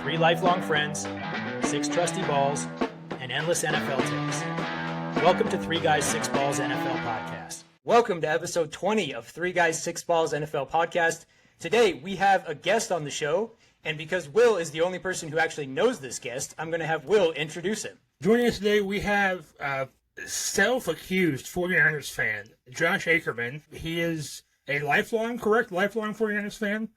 3 lifelong friends, 6 trusty balls, and endless NFL takes. Welcome to 3 Guys, 6 Balls NFL Podcast. Welcome to episode 20 of 3 Guys, 6 Balls NFL Podcast. Today, we have a guest on the show, and because Will is the only person who actually knows this guest, I'm going to have Will introduce him. Joining us today, we have self-accused 49ers fan, Josh Ackerman. He is a lifelong 49ers fan,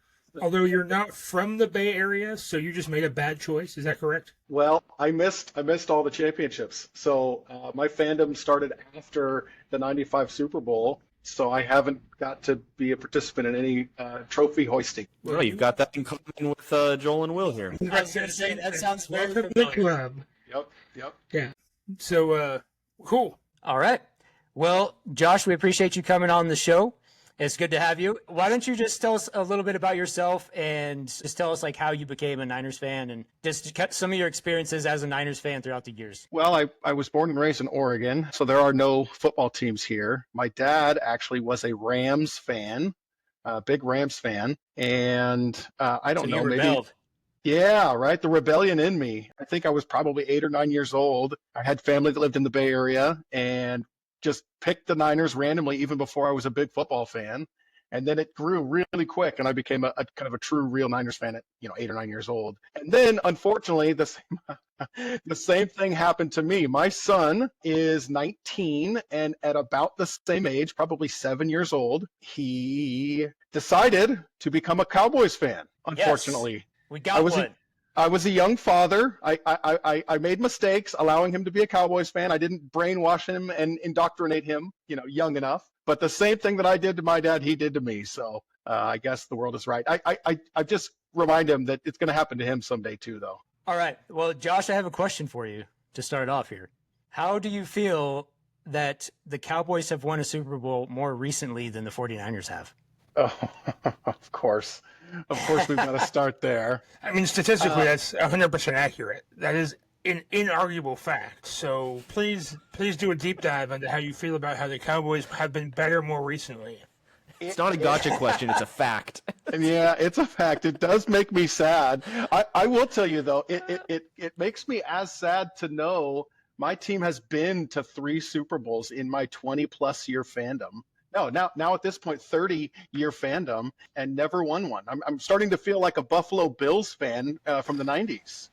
although you're not from the Bay Area, so you just made a bad choice. Is that correct? Well, I missed all the championships. So my fandom started after the 95 Super Bowl, so I haven't got to be a participant in any trophy hoisting. Well, you've got that in common with Joel and Will here. I was going to say, that sounds very Welcome to the familiar. club. Yep. Yeah. So, cool. All right. Well, Josh, we appreciate you coming on the show. It's good to have you. Why don't you just tell us a little bit about yourself and just tell us like how you became a Niners fan and just some of your experiences as a Niners fan throughout the years. Well, I was born and raised in Oregon, so there are no football teams here. My dad actually was a Rams fan, a big Rams fan, and I don't know, maybe. Yeah, right. The rebellion in me. I think I was probably 8 or 9 years old. I had family that lived in the Bay Area and just picked the Niners randomly even before I was a big football fan. And then it grew really quick and I became a kind of a true real Niners fan at 8 or 9 years old. And then unfortunately the same thing happened to me. My son is 19 and at about the same age, probably 7 years old, he decided to become a Cowboys fan, unfortunately. Yes. We got one. I was a young father. I made mistakes allowing him to be a Cowboys fan. I didn't brainwash him and indoctrinate him, young enough. But the same thing that I did to my dad, he did to me. So I guess the world is right. I just remind him that it's going to happen to him someday too, though. All right. Well, Josh, I have a question for you to start off here. How do you feel that the Cowboys have won a Super Bowl more recently than the 49ers have? Oh, of course. Of course, we've got to start there. I mean, statistically, that's 100% accurate. That is an inarguable fact. So please do a deep dive into how you feel about how the Cowboys have been better more recently. It's not a gotcha question, it's a fact. Yeah, it's a fact. It does make me sad. I will tell you, though, it makes me as sad to know my team has been to 3 Super Bowls in my 20-plus year fandom. No, now at this point, 30-year fandom and never won one. I'm starting to feel like a Buffalo Bills fan from the 90s.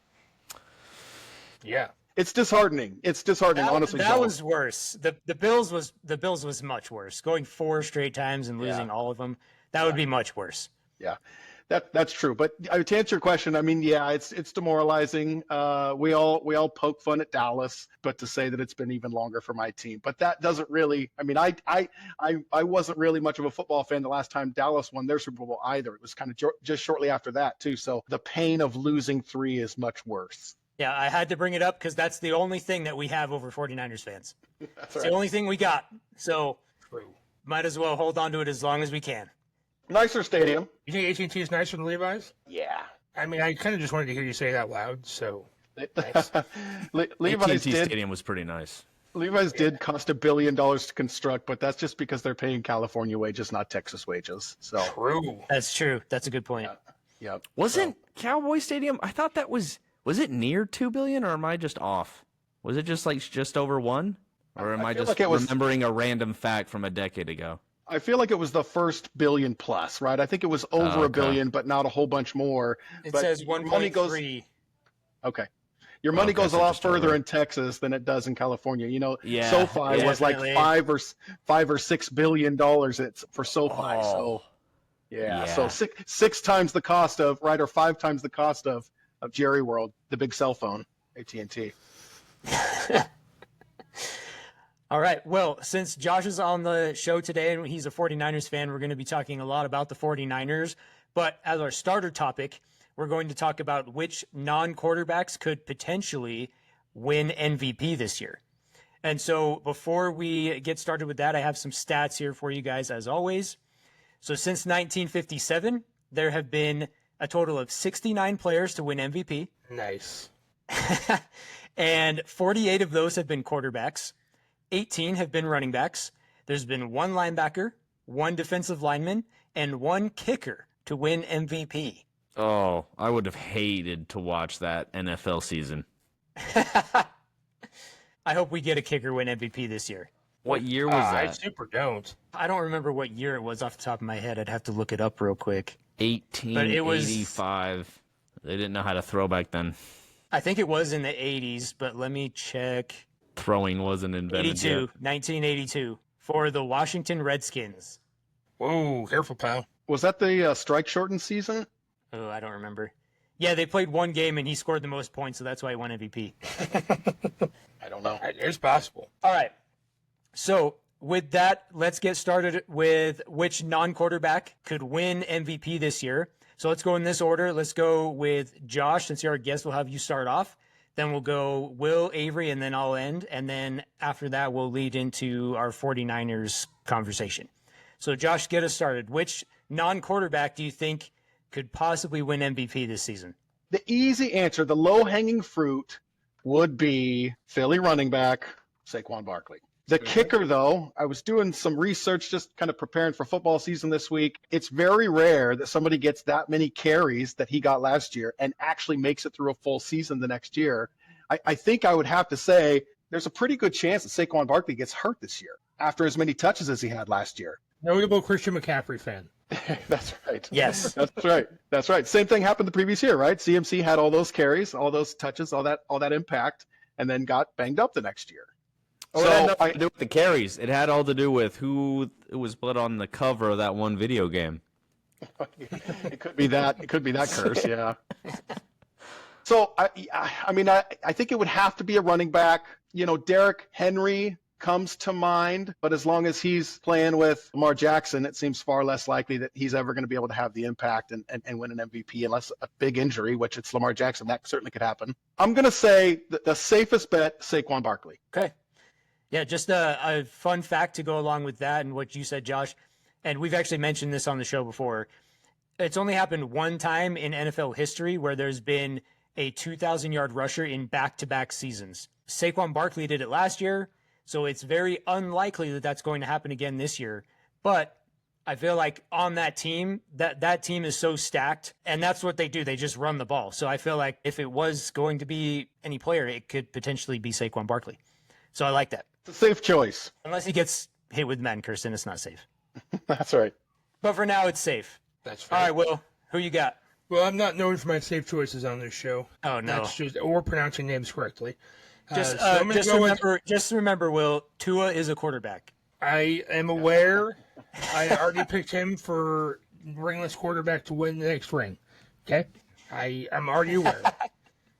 Yeah. It's disheartening. Honestly. That was worse. The Bills was much worse. Going 4 straight times and losing all of them, that would be much worse. Yeah. That's true. But to answer your question, I mean, yeah, it's demoralizing. We all poke fun at Dallas, but to say that it's been even longer for my team. But that doesn't really. I mean, I wasn't really much of a football fan the last time Dallas won their Super Bowl either. It was kind of just shortly after that too. So the pain of losing 3 is much worse. Yeah, I had to bring it up because that's the only thing that we have over 49ers fans. It's the only thing we got. So might as well hold on to it as long as we can. Nicer stadium. You think AT&T is nicer than Levi's? Yeah. I mean, I kind of just wanted to hear you say it out loud, so. Nice. AT&T Stadium was pretty nice. Levi's did cost $1 billion to construct, but that's just because they're paying California wages, not Texas wages. So True. That's true. That's a good point. Yeah. Wasn't Cowboy Stadium, I thought that was it near $2 billion or am I just off? Was it just over 1? Or am I just like remembering a random fact from a decade ago? I feel like it was the first billion plus, right? I think it was over $1 billion, but not a whole bunch more. It but says 1.3. Okay. Your money goes a lot further in Texas than it does in California. SoFi was like $5 or $6 billion for SoFi. So so six times the cost of or 5 times the cost of Jerry World, the big cell phone, AT&T. All right. Well, since Josh is on the show today and he's a 49ers fan, we're going to be talking a lot about the 49ers. But as our starter topic, we're going to talk about which non-quarterbacks could potentially win MVP this year. And so before we get started with that, I have some stats here for you guys, as always. So since 1957, there have been a total of 69 players to win MVP. Nice. And 48 of those have been quarterbacks. 18 have been running backs. There's been 1 linebacker, 1 defensive lineman, and 1 kicker to win MVP. Oh, I would have hated to watch that NFL season. I hope we get a kicker win MVP this year. What year was that? I super don't. I don't remember what year it was off the top of my head. I'd have to look it up real quick. 1885. They didn't know how to throw back then. I think it was in the 80s, but let me check. Throwing wasn't invented 1982, for the Washington Redskins. Whoa, careful, pal. Was that the strike-shortened season? Oh, I don't remember. Yeah, they played one game, and he scored the most points, so that's why he won MVP. I don't know. It's possible. All right. So with that, let's get started with which non-quarterback could win MVP this year. So let's go in this order. Let's go with Josh. Since you're our guest, we'll have you start off. Then we'll go Will, Avery, and then I'll end. And then after that, we'll lead into our 49ers conversation. So Josh, get us started. Which non-quarterback do you think could possibly win MVP this season? The easy answer, the low-hanging fruit, would be Philly running back Saquon Barkley. The kicker, though, I was doing some research, just kind of preparing for football season this week. It's very rare that somebody gets that many carries that he got last year and actually makes it through a full season the next year. I think I would have to say there's a pretty good chance that Saquon Barkley gets hurt this year after as many touches as he had last year. Notable Christian McCaffrey fan. That's right. Yes. That's right. That's right. Same thing happened the previous year, right? CMC had all those carries, all those touches, all that impact, and then got banged up the next year. Oh, it had nothing to do with the carries. It had all to do with who was put on the cover of that one video game. It could be that. It could be that curse. Yeah. So I mean, I think it would have to be a running back. You know, Derrick Henry comes to mind, but as long as he's playing with Lamar Jackson, it seems far less likely that he's ever going to be able to have the impact and win an MVP unless a big injury, which it's Lamar Jackson. That certainly could happen. I'm going to say the safest bet, Saquon Barkley. Okay. Yeah, just a fun fact to go along with that and what you said, Josh, and we've actually mentioned this on the show before. It's only happened one time in NFL history where there's been a 2,000-yard rusher in back-to-back seasons. Saquon Barkley did it last year, so it's very unlikely that that's going to happen again this year. But I feel like on that team, that team is so stacked, and that's what they do. They just run the ball. So I feel like if it was going to be any player, it could potentially be Saquon Barkley. So I like that. It's a safe choice. Unless he gets hit with Madden curse, then it's not safe. That's right. But for now, it's safe. That's right. All right, Will, who you got? Well, I'm not known for my safe choices on this show. Oh, no. That's just, or pronouncing names correctly. Just remember, Will, Tua is a quarterback. I am aware. I already picked him for ringless quarterback to win the next ring. Okay? I'm already aware.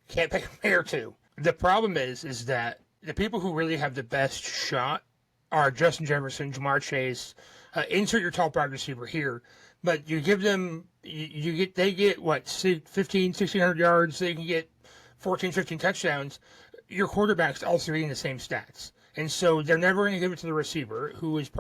Can't pick a player two. The problem is that the people who really have the best shot are Justin Jefferson, Jamar Chase. Insert your top wide receiver here, but you give them, they get what, 1,500 yards. They can get 14, 15 touchdowns. Your quarterback's also getting the same stats. And so they're never going to give it to the receiver, who is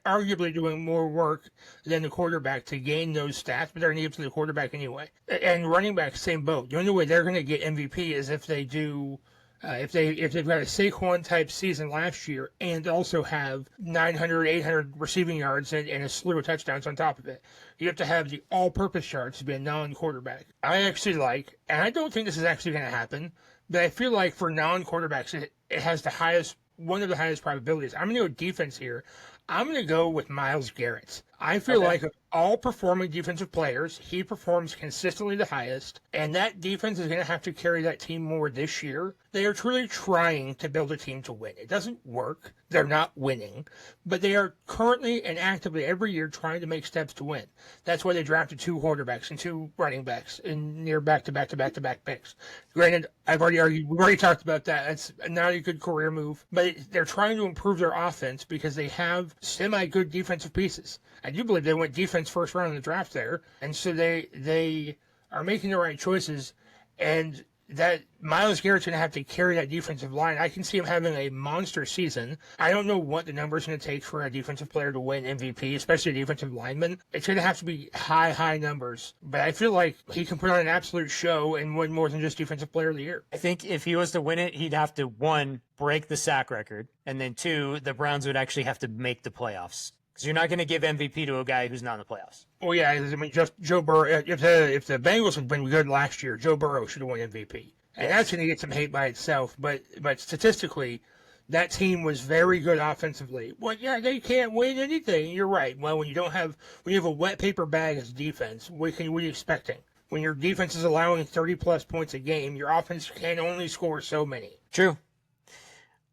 arguably doing more work than the quarterback to gain those stats, but they're going to give it to the quarterback anyway. And running back, same boat. The only way they're going to get MVP is if they do, if they've got a Saquon type season last year and also have 900, 800 receiving yards and a slew of touchdowns on top of it. You have to have the all-purpose yards to be a non-quarterback. I actually like, and I don't think this is actually going to happen, but I feel like for non-quarterbacks, it has one of the highest probabilities. I'm going to go defense here. I'm going to go with Myles Garrett. I feel like of all performing defensive players, he performs consistently the highest, and that defense is going to have to carry that team more this year. They are truly trying to build a team to win. It doesn't work. They're not winning, but they are currently and actively every year trying to make steps to win. That's why they drafted 2 quarterbacks and 2 running backs in near back-to-back picks. Granted, we've already talked about that. That's not a good career move, but they're trying to improve their offense because they have semi-good defensive pieces. I do believe they went defense first round in the draft there, and so they are making the right choices, and that Myles Garrett's going to have to carry that defensive line. I can see him having a monster season. I don't know what the number's going to take for a defensive player to win MVP, especially a defensive lineman. It's going to have to be high numbers, but I feel like he can put on an absolute show and win more than just defensive player of the year. I think if he was to win it, he'd have to, 1, break the sack record, and then 2, the Browns would actually have to make the playoffs. Because you're not going to give MVP to a guy who's not in the playoffs. Well, yeah, I mean, just Joe Burrow. If the Bengals had been good last year, Joe Burrow should have won MVP, and that's going to get some hate by itself. But statistically, that team was very good offensively. Well, yeah, they can't win anything. You're right. Well, when you have a wet paper bag as defense, what are you expecting? When your defense is allowing 30-plus points a game, your offense can only score so many. True.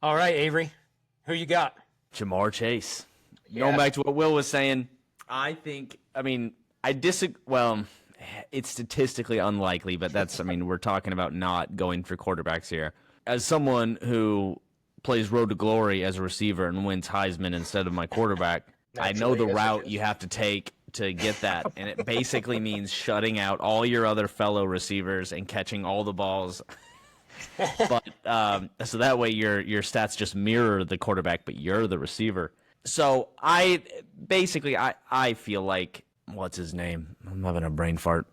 All right, Avery, who you got? Ja'Marr Chase. Going back to what Will was saying, I disagree. Well, it's statistically unlikely, but we're talking about not going for quarterbacks here. As someone who plays Road to Glory as a receiver and wins Heisman instead of my quarterback, I know the route you have to take to get that, and it basically means shutting out all your other fellow receivers and catching all the balls. But so that way your stats just mirror the quarterback, but you're the receiver. So I feel like, what's his name? I'm having a brain fart.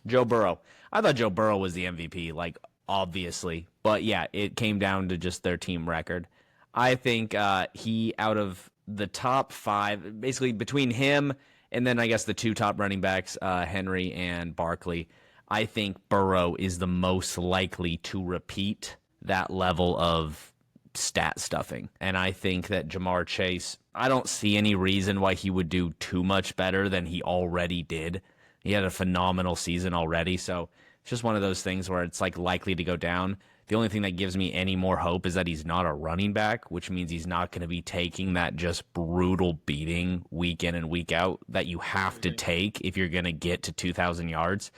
Joe Burrow. I thought Joe Burrow was the MVP, obviously. But yeah, it came down to just their team record. I think he, out of the top 5, basically between him and then I guess the 2 top running backs, Henry and Barkley, I think Burrow is the most likely to repeat that level of stat stuffing. And I think that Ja'Marr Chase, I don't see any reason why he would do too much better than he already did. He had a phenomenal season already, so it's just one of those things where it's likely to go down. The only thing that gives me any more hope is that he's not a running back, which means he's not going to be taking that just brutal beating week in and week out that you have to take if you're going to get to 2,000 yards.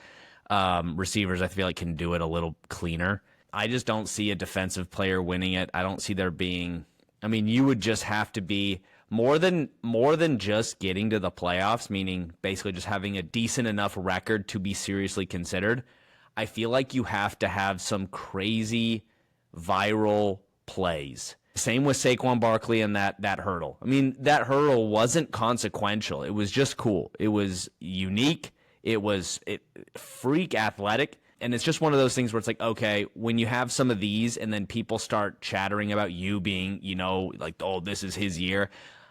Receivers, I feel like, can do it a little cleaner. I just don't see a defensive player winning it. I don't see there being, you would just have to be more than just getting to the playoffs, meaning basically just having a decent enough record to be seriously considered. I feel like you have to have some crazy viral plays. Same with Saquon Barkley and that hurdle. That hurdle wasn't consequential. It was just cool. It was unique. It was freak athletic. And it's just one of those things where it's okay, when you have some of these and then people start chattering about you being, oh, this is his year.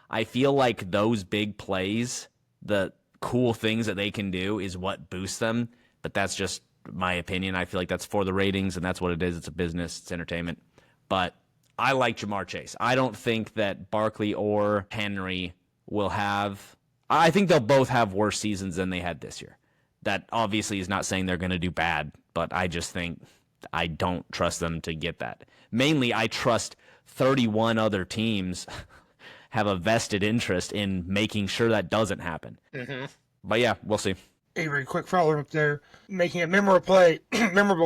I feel like those big plays, the cool things that they can do is what boosts them. But that's just my opinion. I feel like that's for the ratings, and that's what it is. It's a business. It's entertainment. But I like Ja'Marr Chase. I don't think that Barkley or Henry will have – I think they'll both have worse seasons than they had this year. That obviously is not saying they're going to do bad, but I just think I don't trust them to get that. Mainly, I trust 31 other teams have a vested interest in making sure that doesn't happen. Mm-hmm. But yeah, we'll see. Avery, quick follow-up there. Making a memorable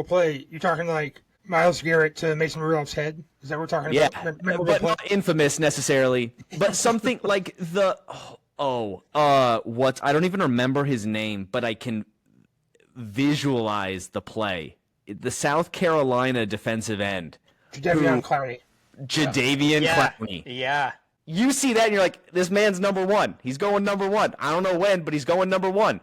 play. You're talking like Myles Garrett to Mason Rudolph's head? Is that what we're talking about? But not infamous necessarily. But something like I don't even remember his name, but I can visualize the play. The South Carolina defensive end. Jadeveon Clowney. Clowney. Yeah. You see that and you're like, this man's number 1. He's going number 1. I don't know when, but he's going number 1.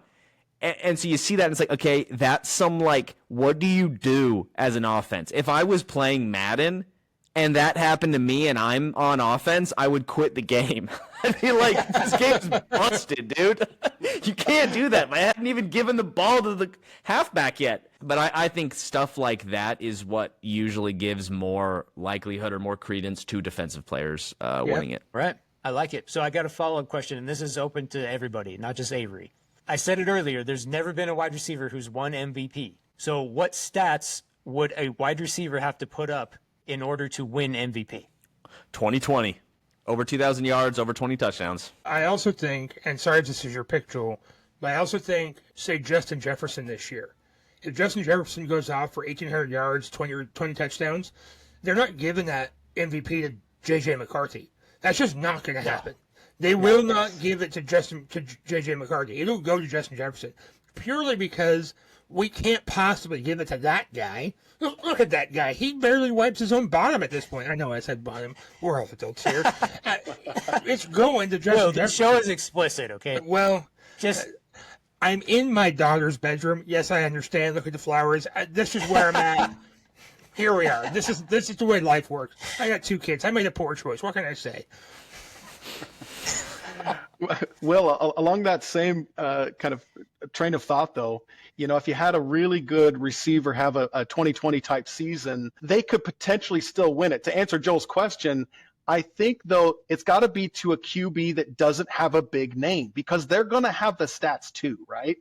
And so you see that and it's okay, that's some what do you do as an offense? If I was playing Madden and that happened to me and I'm on offense, I would quit the game. I'd be like, this game's busted, dude. You can't do that. I hadn't even given the ball to the halfback yet. But I think stuff like that is what usually gives more likelihood or more credence to defensive players winning it. Right. I like it. So I got a follow-up question, and this is open to everybody, not just Avery. I said it earlier, there's never been a wide receiver who's won MVP. So what stats would a wide receiver have to put up in order to win MVP? 2020. Over 2,000 yards, over 20 touchdowns. I also think, and sorry if this is your pick, Joel, but I also think, say, Justin Jefferson this year. If Justin Jefferson goes off for 1,800 yards, 20 touchdowns, they're not giving that MVP to J.J. McCarthy. That's just not going to happen. They will not give it to J.J. McCarthy. It'll go to Justin Jefferson purely because we can't possibly give it to that guy. Look at that guy. He barely wipes his own bottom at this point. I know I said bottom. We're all adults here. It's going to Justin Jefferson. The show is explicit, okay? Well, I'm in my daughter's bedroom. Yes, I understand. Look at the flowers. This is where I'm at. Here we are. This is the way life works. I got 2 kids. I made a poor choice. What can I say? Well, along that same kind of train of thought, though, if you had a really good receiver have a 2020 type season, they could potentially still win it. To answer Joel's question, I think, though, it's got to be to a QB that doesn't have a big name because they're going to have the stats too, right?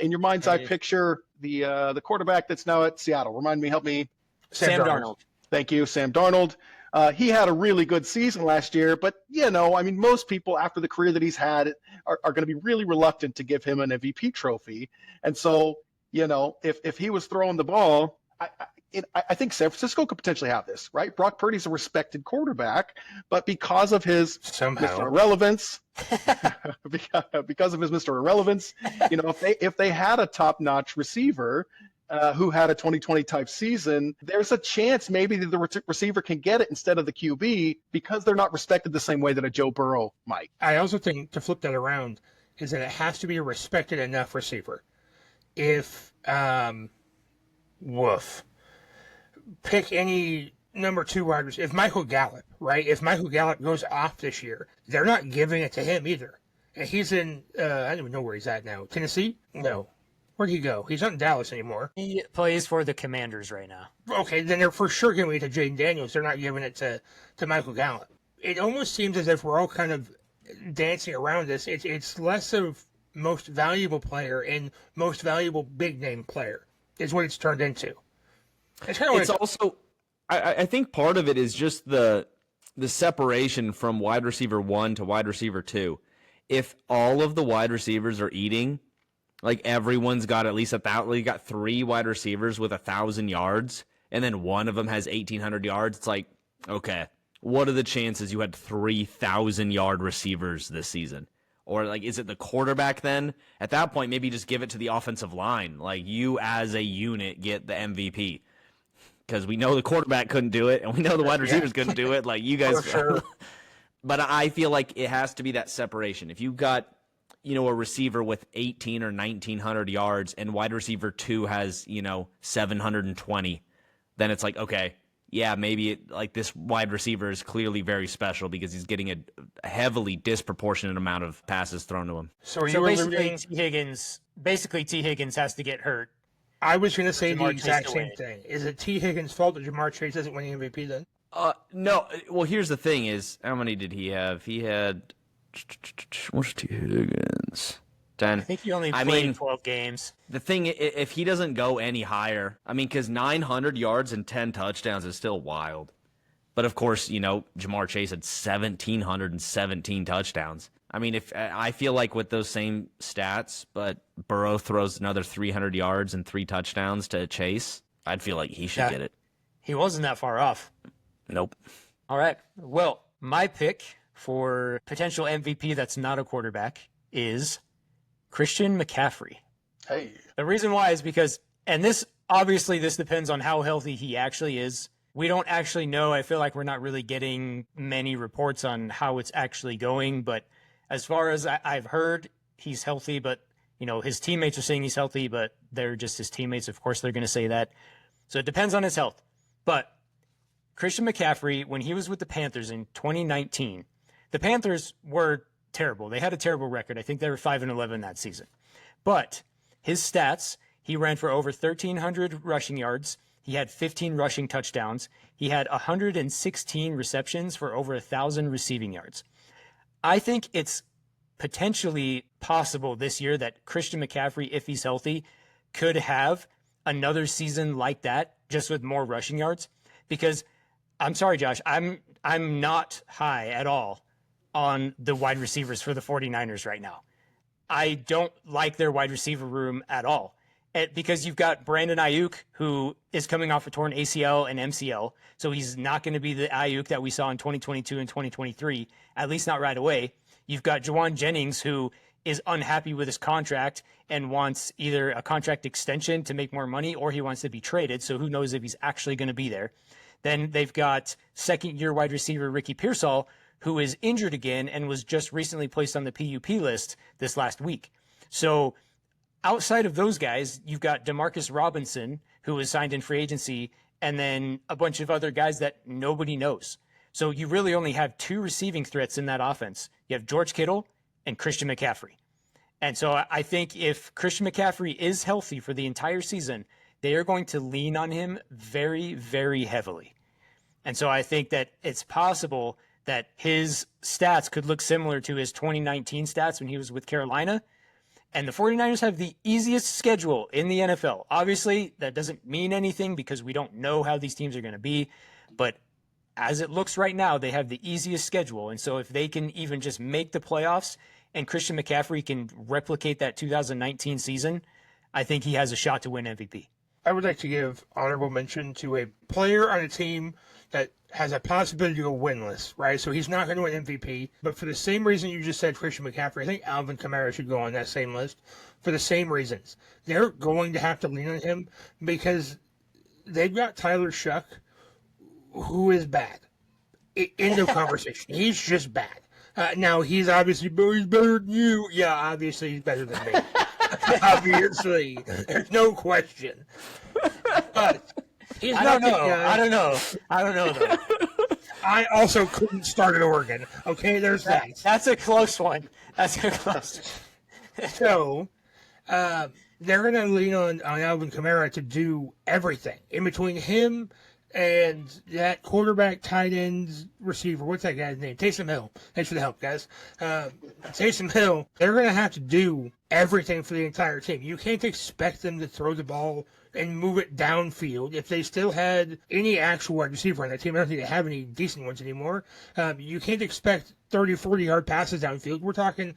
In your mind's eye picture, the quarterback that's now at Seattle. Help me. Sam Darnold. Thank you, Sam Darnold. He had a really good season last year, but most people after the career that he's had are going to be really reluctant to give him an MVP trophy. And so, if he was throwing the ball, I think San Francisco could potentially have this, right? Brock Purdy's a respected quarterback, but because of his Mr. Irrelevance, because of his Mr. Irrelevance, if they had a top-notch receiver who had a 2020 type season, there's a chance maybe that the receiver can get it instead of the QB because they're not respected the same way that a Joe Burrow might. I also think, to flip that around, is that it has to be a respected enough receiver. If, pick any number 2 wide receiver. If Michael Gallup, right? If Michael Gallup goes off this year, they're not giving it to him either. And he's in, I don't even know where he's at now. Tennessee? No. Where'd he go? He's not in Dallas anymore. He plays for the Commanders right now. Okay, then they're for sure giving it to Jaden Daniels. They're not giving it to Michael Gallup. It almost seems as if we're all kind of dancing around this. It's less of most valuable player and most valuable big name player is what it's turned into. It's also, I think part of it is just the separation from wide receiver 1 to wide receiver 2. If all of the wide receivers are eating, like everyone's got at least 1,000, you got 3 wide receivers with 1,000 yards, and then one of them has 1,800 yards. It's like, okay, what are the chances you had 3,000-yard receivers this season? Or like, is it the quarterback then? At that point, maybe just give it to the offensive line. Like, you as a unit get the MVP. Because we know the quarterback couldn't do it, and we know the wide receivers couldn't do it. Like, you guys. Sure. But I feel like it has to be that separation. If you've got, a receiver with 1,800 or 1,900 yards, and wide receiver 2 has, 720, then it's like, okay, yeah, maybe this wide receiver is clearly very special because he's getting a heavily disproportionate amount of passes thrown to him. So basically T. Higgins has to get hurt. I was going to say the exact same thing. Is it T. Higgins' fault that Jamar Chase isn't winning MVP then? No. Well, here's the thing is, how many did he have? He had, what's T. Higgins? 10. I think he only played 12 games. The thing, if he doesn't go any higher, because 900 yards and 10 touchdowns is still wild. But of course, Jamar Chase had 1,717 touchdowns. If I feel like with those same stats, but Burrow throws another 300 yards and 3 touchdowns to Chase, I'd feel like he should get it. He wasn't that far off. Nope. All right. Well, my pick for potential MVP that's not a quarterback is Christian McCaffrey. Hey. The reason why is because, and this depends on how healthy he actually is. We don't actually know. I feel like we're not really getting many reports on how it's actually going, but as far as I've heard, he's healthy, but, his teammates are saying he's healthy, but they're just his teammates. Of course, they're going to say that. So it depends on his health. But Christian McCaffrey, when he was with the Panthers in 2019, the Panthers were terrible. They had a terrible record. I think they were 5-11 that season. But his stats, he ran for over 1,300 rushing yards. He had 15 rushing touchdowns. He had 116 receptions for over 1,000 receiving yards. I think it's potentially possible this year that Christian McCaffrey, if he's healthy, could have another season like that, just with more rushing yards. Because I'm sorry, Josh, I'm not high at all on the wide receivers for the 49ers right now. I don't like their wide receiver room at all. Because you've got Brandon Ayuk, who is coming off a torn ACL and MCL, so he's not going to be the Ayuk that we saw in 2022 and 2023, at least not right away. You've got Jauan Jennings, who is unhappy with his contract and wants either a contract extension to make more money or he wants to be traded, so who knows if he's actually going to be there. Then they've got second-year wide receiver Ricky Pearsall, who is injured again and was just recently placed on the PUP list this last week. So outside of those guys, you've got Demarcus Robinson, who was signed in free agency, and then a bunch of other guys that nobody knows. So you really only have 2 receiving threats in that offense. You have George Kittle and Christian McCaffrey. And so I think if Christian McCaffrey is healthy for the entire season, they are going to lean on him very, very heavily. And so I think that it's possible that his stats could look similar to his 2019 stats when he was with Carolina. And the 49ers have the easiest schedule in the NFL. Obviously, that doesn't mean anything because we don't know how these teams are going to be. But as it looks right now, they have the easiest schedule. And so if they can even just make the playoffs and Christian McCaffrey can replicate that 2019 season, I think he has a shot to win MVP. I would like to give honorable mention to a player on a team that has a possibility to go winless, right? So he's not going to win MVP, but for the same reason you just said Christian McCaffrey, I think Alvin Kamara should go on that same list for the same reasons. They're going to have to lean on him because they've got Tyler Shuck, who is bad. End of conversation. He's just bad. Now, he's obviously he's better than you. Yeah, obviously he's better than me. Obviously. There's no question. But he's I not don't know. the guy. I don't know, though. I also couldn't start at Oregon. Okay, there's that. That's a close one. That's a close one. So, they're going to lean on Alvin Kamara to do everything. In between him and that quarterback, tight end, receiver, what's that guy's name? Taysom Hill. Thanks for the help, guys. Taysom Hill, they're going to have to do everything for the entire team. You can't expect them to throw the ball and move it downfield. If they still had any actual wide receiver on that team, I don't think they have any decent ones anymore. You can't expect 30, 40-yard passes downfield. We're talking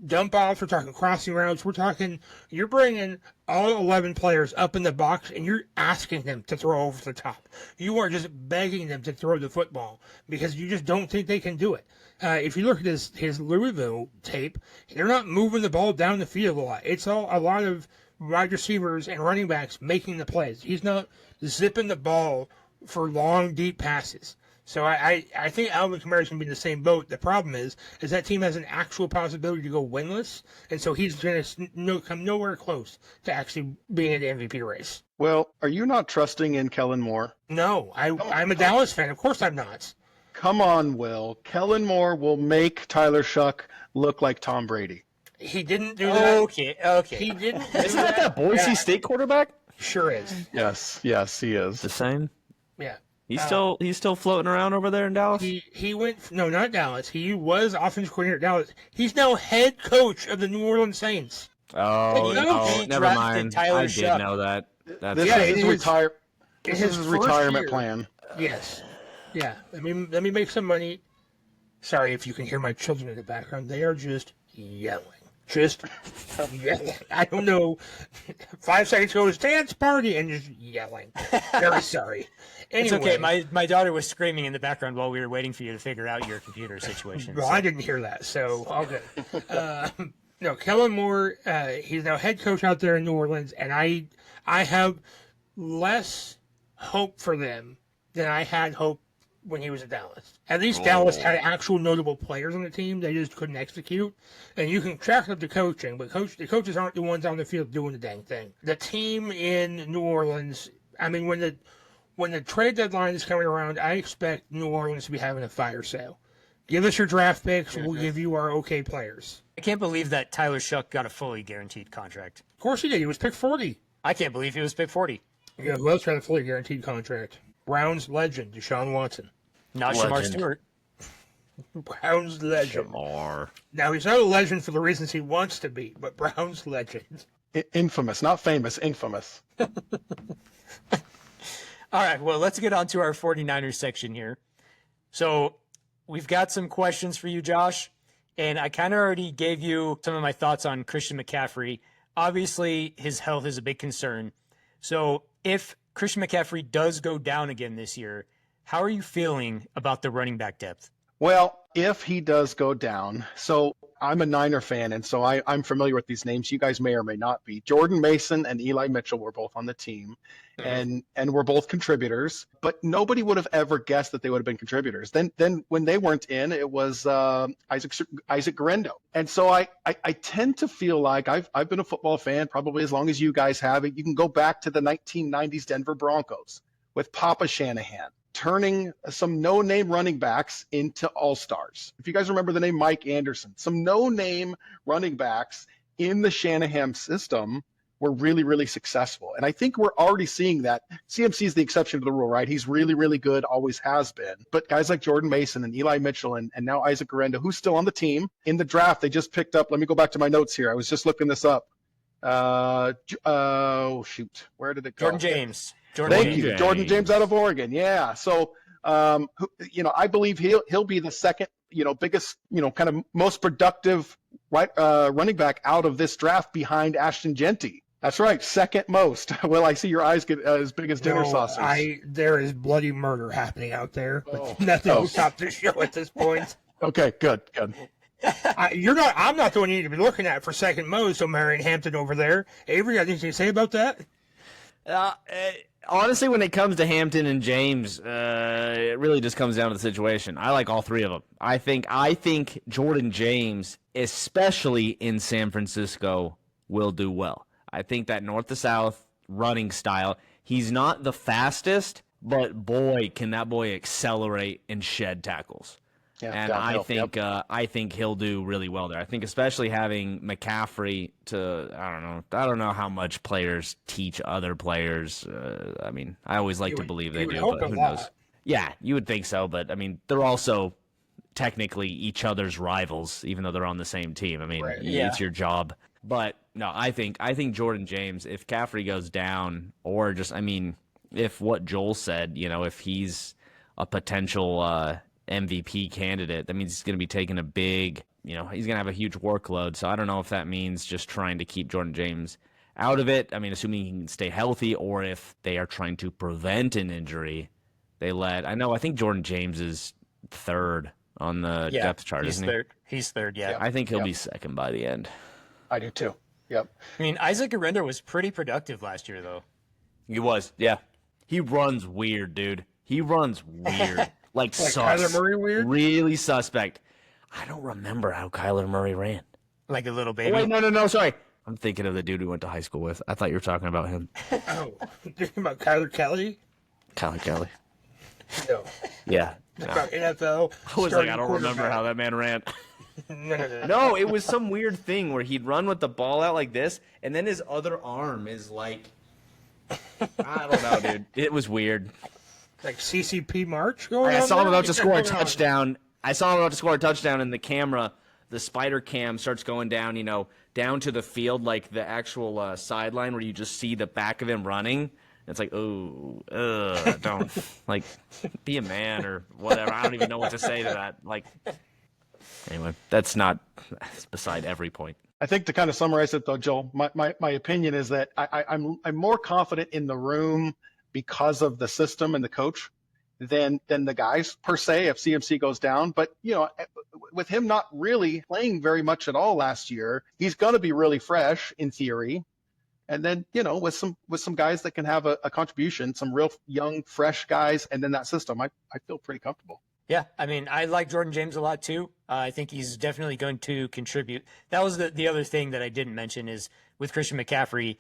dump offs, we're talking crossing routes, we're talking you're bringing all 11 players up in the box and you're asking them to throw over the top. You are just begging them to throw the football because you just don't think they can do it. If you look at his Louisville tape, they're not moving the ball down the field a lot. It's a lot of wide receivers and running backs making the plays. He's not zipping the ball for long, deep passes. So I think Alvin Kamara is going to be in the same boat. The problem is that team has an actual possibility to go winless, and so he's going to come nowhere close to actually being in the MVP race. Well, are you not trusting in Kellen Moore? No, I'm a Dallas fan. Of course I'm not. Come on, Will. Kellen Moore will make Tyler Shuck look like Tom Brady. He didn't do that. Okay. He didn't do Isn't that Boise State quarterback? Sure is. Yes, he is. The same. Yeah. He's still floating around over there in Dallas. He went not Dallas. He was offensive coordinator at Dallas. He's now head coach of the New Orleans Saints. Oh, he never drafted mind. Tyler I did Shuck. know that. This is his retirement plan. Yes. Yeah. Let me make some money. Sorry if you can hear my children in the background. They are just yelling. Just yelling. I don't know. 5 seconds ago, it was dance party and just yelling. Very sorry. Anyway, It's okay. My daughter was screaming in the background while we were waiting for you to figure out your computer situation. Well, I didn't hear that, so all good. No, Kellen Moore, he's now head coach out there in New Orleans, and I have less hope for them than I had hope when he was at Dallas. At least Dallas had actual notable players on the team. They just couldn't execute. And you can track up the coaching, but the coaches aren't the ones on the field doing the dang thing. The team in New Orleans, I mean, when the trade deadline is coming around, I expect New Orleans to be having a fire sale. Give us your draft picks. We'll give you our okay players. I can't believe that Tyler Shuck got a fully guaranteed contract. Of course he did. He was pick 40. I can't believe he was pick 40. Yeah, who else got a fully guaranteed contract? Browns legend, Deshaun Watson. Not Shamar Stewart. Browns legend. Shamar. Now, he's not a legend for the reasons he wants to be, but Browns legend. Infamous, not famous, infamous. All right, well, let's get on to our 49ers section here. So we've got some questions for you, Josh, and I kind of already gave you some of my thoughts on Christian McCaffrey. Obviously, his health is a big concern. So if Christian McCaffrey does go down again this year, how are you feeling about the running back depth? Well, if he does go down, so I'm a Niner fan, and so I'm familiar with these names. You guys may or may not be. Jordan Mason and Eli Mitchell were both on the team, and were both contributors, but nobody would have ever guessed that they would have been contributors. Then when they weren't in, it was Isaac Guerendo. And so I tend to feel like I've been a football fan probably as long as you guys have. You can go back to the 1990s Denver Broncos with Papa Shanahan, turning some no-name running backs into all-stars. If you guys remember the name Mike Anderson, some no-name running backs in the Shanahan system were really, really successful. And I think we're already seeing that. CMC is the exception to the rule, right? He's really, really good, always has been. But guys like Jordan Mason and Eli Mitchell and now Isaac Guerrero, who's still on the team, in the draft, they just picked up, let me go back to my notes here. I was just looking this up. Where did it go? Jordan James. Thank you. Jordan James out of Oregon. Yeah. So, I believe he'll be the second, biggest, kind of most productive running back out of this draft behind Ashton Genty. That's right, second most. Well, I see your eyes get as big as dinner saucers. There is bloody murder happening out there, but nothing will stop the show at this point. Okay, good. I'm not the one you need to be looking at for second most, so Marion Hampton over there. Avery, anything to say about that? Honestly, when it comes to Hampton and James, it really just comes down to the situation. I like all three of them. I think Jordan James, especially in San Francisco, will do well. I think that north to south running style, he's not the fastest, but boy, can that boy accelerate and shed tackles. Yeah, and I think he'll do really well there. I think especially having McCaffrey I don't know how much players teach other players. I always like to believe they do, but who knows? Yeah, you would think so, but they're also technically each other's rivals, even though they're on the same team. It's your job. But no, I think Jordan James, if McCaffrey goes down, or just if what Joel said, if he's a potential MVP candidate, that means he's going to be taking a big, he's going to have a huge workload. So I don't know if that means just trying to keep Jordan James out of it. Assuming he can stay healthy, or if they are trying to prevent an injury, I think Jordan James is third on the depth chart, isn't he? He's third, yeah. I think he'll be second by the end. I do too. Yep. Isaac Guerrero was pretty productive last year, though. He was, yeah. He runs weird, dude. He runs weird. Like Kyler Murray weird? Really suspect. I don't remember how Kyler Murray ran. Like a little baby? Oh, wait, no, sorry. I'm thinking of the dude we went to high school with. I thought you were talking about him. Oh, thinking about Kyler Kelly? Kyler Kelly. No. Yeah. About NFL. I was like, I don't remember how that man ran. No, it was some weird thing where he'd run with the ball out like this, and then his other arm is like, I don't know, dude. It was weird. Like CCP March going on? I saw him about to score a touchdown. And the camera, the spider cam starts going down, down to the field, like the actual sideline where you just see the back of him running. It's like, don't, like, be a man or whatever. I don't even know what to say to that. Like, anyway, that's beside every point. I think to kind of summarize it, though, Joel, my opinion is that I'm more confident in the room because of the system and the coach than the guys per se if CMC goes down. But, with him not really playing very much at all last year, he's going to be really fresh in theory. And then, with some guys that can have a contribution, some real young, fresh guys, and then that system, I feel pretty comfortable. Yeah, I like Jordan James a lot too. I think he's definitely going to contribute. That was the other thing that I didn't mention is with Christian McCaffrey,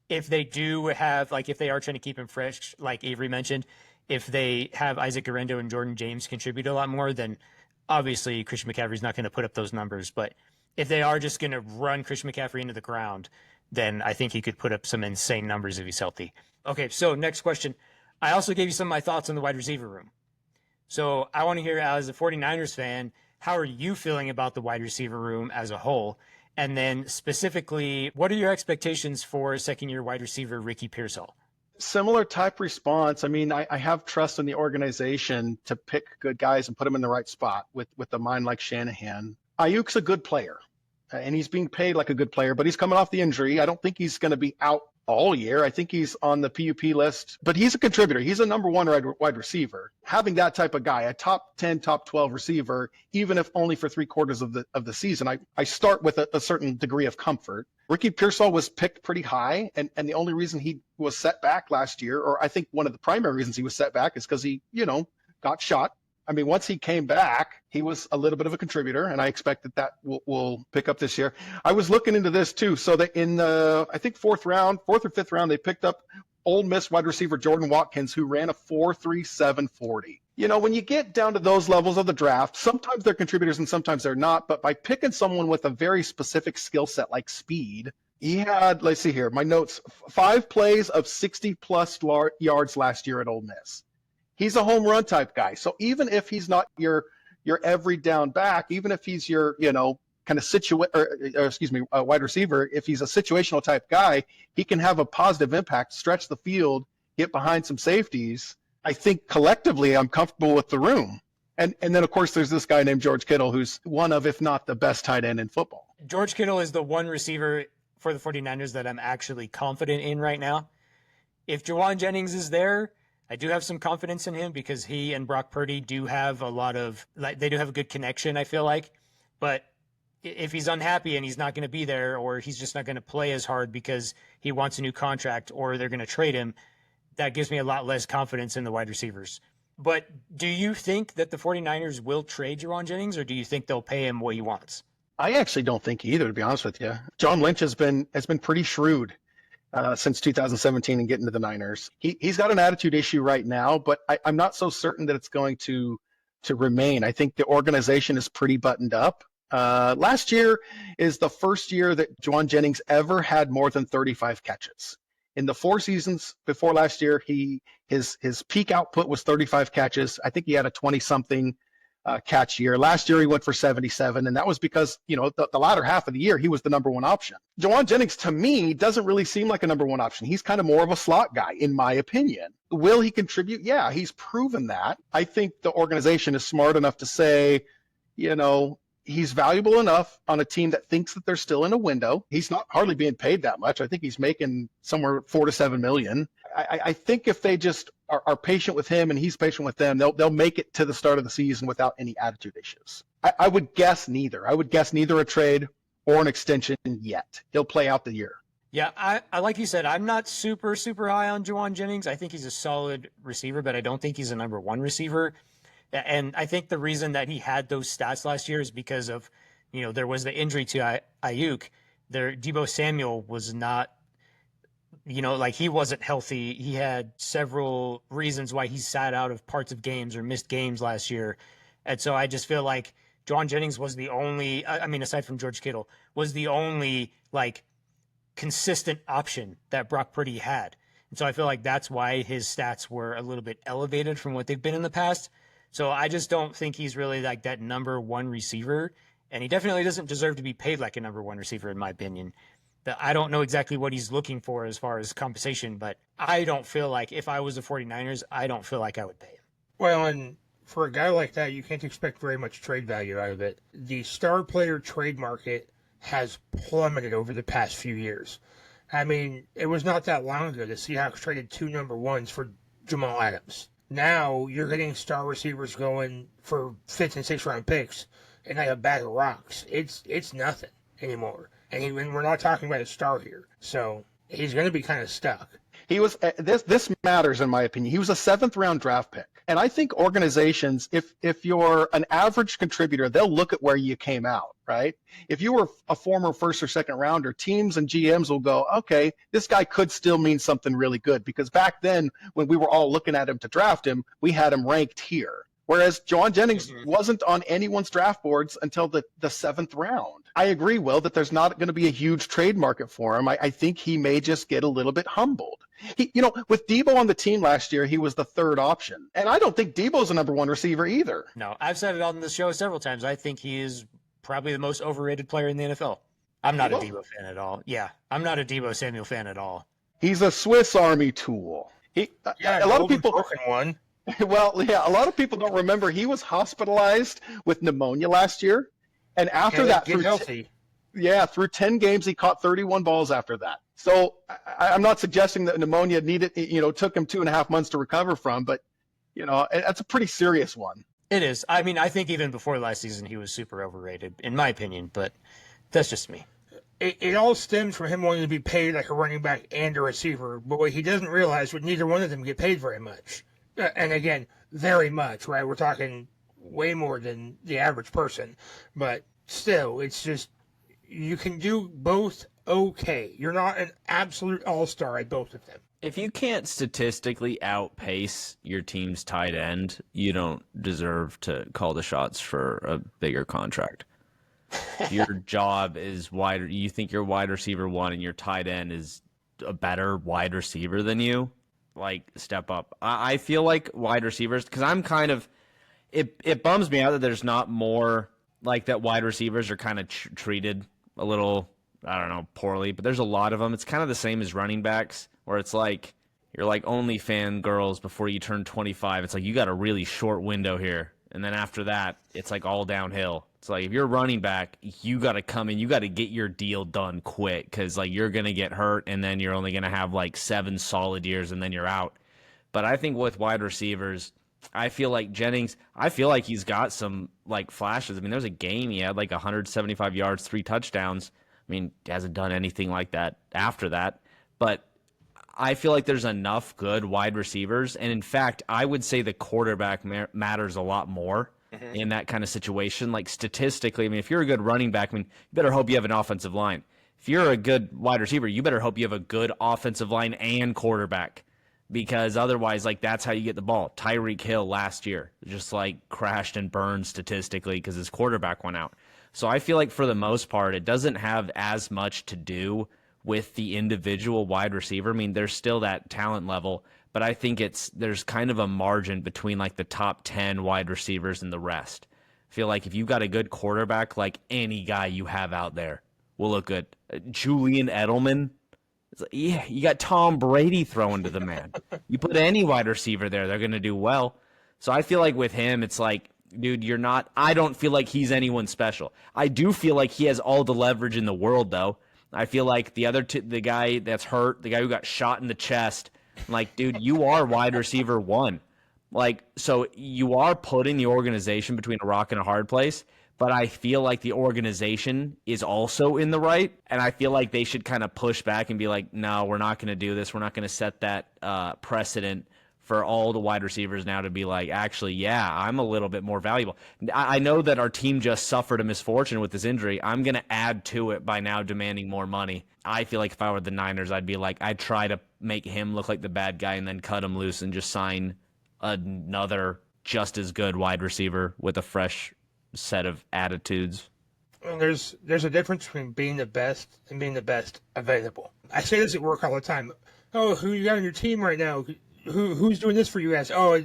if they do have, if they are trying to keep him fresh, like Avery mentioned, if they have Isaac Guerrero and Jordan James contribute a lot more, then obviously Christian McCaffrey's not going to put up those numbers. But if they are just going to run Christian McCaffrey into the ground, then I think he could put up some insane numbers if he's healthy. Okay, so next question. I also gave you some of my thoughts on the wide receiver room. So I want to hear, as a 49ers fan, how are you feeling about the wide receiver room as a whole? And then specifically, what are your expectations for second-year wide receiver Ricky Pearsall? Similar type response. I have trust in the organization to pick good guys and put them in the right spot with a mind like Shanahan. Ayuk's a good player, and he's being paid like a good player, but he's coming off the injury. I don't think he's going to be out all year. I think he's on the PUP list, but he's a contributor. He's a number one wide receiver. Having that type of guy, a top 10, top 12 receiver, even if only for 3/4 of the season, I start with a certain degree of comfort. Ricky Pearsall was picked pretty high, and the only reason he was set back last year, or I think one of the primary reasons he was set back, is because he, got shot. Once he came back, he was a little bit of a contributor, and I expect that will pick up this year. I was looking into this too. So that in the, I think fourth or fifth round, they picked up Ole Miss wide receiver Jordan Watkins, who ran a 4.37 40. When you get down to those levels of the draft, sometimes they're contributors and sometimes they're not. But by picking someone with a very specific skill set like speed, he had, let's see here, my notes, 5 plays of 60-plus yards last year at Ole Miss. He's a home run type guy. So even if he's not your every down back, even if he's your, kind of wide receiver, if he's a situational type guy, he can have a positive impact, stretch the field, get behind some safeties. I think collectively I'm comfortable with the room. And then, of course, there's this guy named George Kittle, who's one of, if not the best tight end in football. George Kittle is the one receiver for the 49ers that I'm actually confident in right now. If Jauan Jennings is there, I do have some confidence in him because he and Brock Purdy do have they do have a good connection, I feel like. But if he's unhappy and he's not going to be there, or he's just not going to play as hard because he wants a new contract or they're going to trade him, that gives me a lot less confidence in the wide receivers. But do you think that the 49ers will trade Jauan Jennings, or do you think they'll pay him what he wants? I actually don't think either, to be honest with you. John Lynch has been pretty shrewd since 2017 and getting to the Niners. He's got an attitude issue right now, but I'm not so certain that it's going to remain. I think the organization is pretty buttoned up. Last year is the first year that Jauan Jennings ever had more than 35 catches. In the 4 seasons before last year, his peak output was 35 catches. I think he had a 20-something catch year. Last year he went for 77, and that was because, the latter half of the year he was the number one option. Jauan Jennings, to me, doesn't really seem like a number one option. He's kind of more of a slot guy, in my opinion. Will he contribute? Yeah, he's proven that. I think the organization is smart enough to say, he's valuable enough on a team that thinks that they're still in a window. He's not hardly being paid that much. I think he's making somewhere 4 to 7 million. I think if they just are patient with him and he's patient with them, they'll make it to the start of the season without any attitude issues. I would guess neither. I would guess neither a trade or an extension yet. He'll play out the year. Yeah, I like you said, I'm not super, super high on Jauan Jennings. I think he's a solid receiver, but I don't think he's a number one receiver. And I think the reason that he had those stats last year is because of, there was the injury to Ayuk. Deebo Samuel was not, he wasn't healthy. He had several reasons why he sat out of parts of games or missed games last year. And so I just feel like Jauan Jennings was the only, aside from George Kittle, was the only, consistent option that Brock Purdy had. And so I feel like that's why his stats were a little bit elevated from what they've been in the past. So I just don't think he's really like that number one receiver. And he definitely doesn't deserve to be paid like a number one receiver, in my opinion. I don't know exactly what he's looking for as far as compensation, but I don't feel like if I was the 49ers, I don't feel like I would pay him. Well, and for a guy like that, you can't expect very much trade value out of it. The star player trade market has plummeted over the past few years. It was not that long ago the Seahawks traded 2 number ones for Jamal Adams. Now you're getting star receivers going for 5th and 6th round picks, and like a bag of rocks. It's nothing anymore. And we're not talking about a star here, so he's going to be kind of stuck. He was this matters in my opinion. He was a 7th round draft pick, and I think organizations, if you're an average contributor, they'll look at where you came out, right? If you were a former 1st or 2nd rounder, teams and GMs will go, okay, this guy could still mean something really good, because back then when we were all looking at him to draft him, we had him ranked here. Whereas Jauan Jennings wasn't on anyone's draft boards until the 7th round. I agree, Will, that there's not going to be a huge trade market for him. I think he may just get a little bit humbled. With Deebo on the team last year, he was the 3rd option. And I don't think Deebo's a number one receiver either. No, I've said it on the show several times. I think he is probably the most overrated player in the NFL. I'm not a Deebo fan at all. Yeah, I'm not a Deebo Samuel fan at all. He's a Swiss Army tool. A lot of people one. Well, yeah, a lot of people don't remember he was hospitalized with pneumonia last year, and after that, through 10 games, he caught 31 balls after that. So I'm not suggesting that pneumonia took him 2.5 months to recover from, but that's a pretty serious one. It is. I think even before last season, he was super overrated, in my opinion, but that's just me. It all stems from him wanting to be paid like a running back and a receiver, but what he doesn't realize was neither one of them get paid very much. And again, very much, right? We're talking way more than the average person. But still, it's just, you can do both okay. You're not an absolute all-star at both of them. If you can't statistically outpace your team's tight end, you don't deserve to call the shots for a bigger contract. If your job is you think you're wide receiver one and your tight end is a better wide receiver than you, like, step up. I feel like wide receivers, because I'm kind of, it bums me out that there's not more, like, that wide receivers are kind of treated a little, I don't know, poorly, but there's a lot of them. It's kind of the same as running backs, where it's like, you're like only fangirls before you turn 25. It's like, you got a really short window here. And then after that, it's like all downhill. It's like, if you're running back, you got to come in, you got to get your deal done quick, because like you're going to get hurt, and then you're only going to have like 7 solid years, and then you're out. But I think with wide receivers, I feel like Jennings, I feel like he's got some like flashes. I mean, there was a game he had like 175 yards, 3 touchdowns. I mean, he hasn't done anything like that after that. But I feel like there's enough good wide receivers. And in fact, I would say the quarterback matters a lot more in that kind of situation. Like, statistically, I mean, if you're a good running back, I mean, you better hope you have an offensive line. If you're a good wide receiver, you better hope you have a good offensive line and quarterback, because otherwise, like, that's how you get the ball. Tyreek Hill last year just like crashed and burned statistically because his quarterback went out. So I feel like for the most part, it doesn't have as much to do with the individual wide receiver. I mean, there's still that talent level, but I think there's kind of a margin between like the top 10 wide receivers and the rest. I feel like if you've got a good quarterback, like, any guy you have out there will look good. Julian Edelman, it's like, yeah, you got Tom Brady throwing to the man. You put any wide receiver there, they're going to do well. So I feel like with him, it's like, dude, I don't feel like he's anyone special. I do feel like he has all the leverage in the world, though. I feel like the guy that's hurt, the guy who got shot in the chest, like, dude, you are wide receiver one. Like, so you are putting the organization between a rock and a hard place, but I feel like the organization is also in the right, and I feel like they should kind of push back and be like, no, we're not going to do this. We're not going to set that precedent for all the wide receivers now to be like, actually, yeah, I'm a little bit more valuable. I know that our team just suffered a misfortune with this injury. I'm going to add to it by now demanding more money. I feel like if I were the Niners, I'd be like, I'd try to make him look like the bad guy and then cut him loose and just sign another just as good wide receiver with a fresh set of attitudes. And there's a difference between being the best and being the best available. I say this at work all the time. Oh, who you got on your team right now? Who's doing this for you guys? Oh,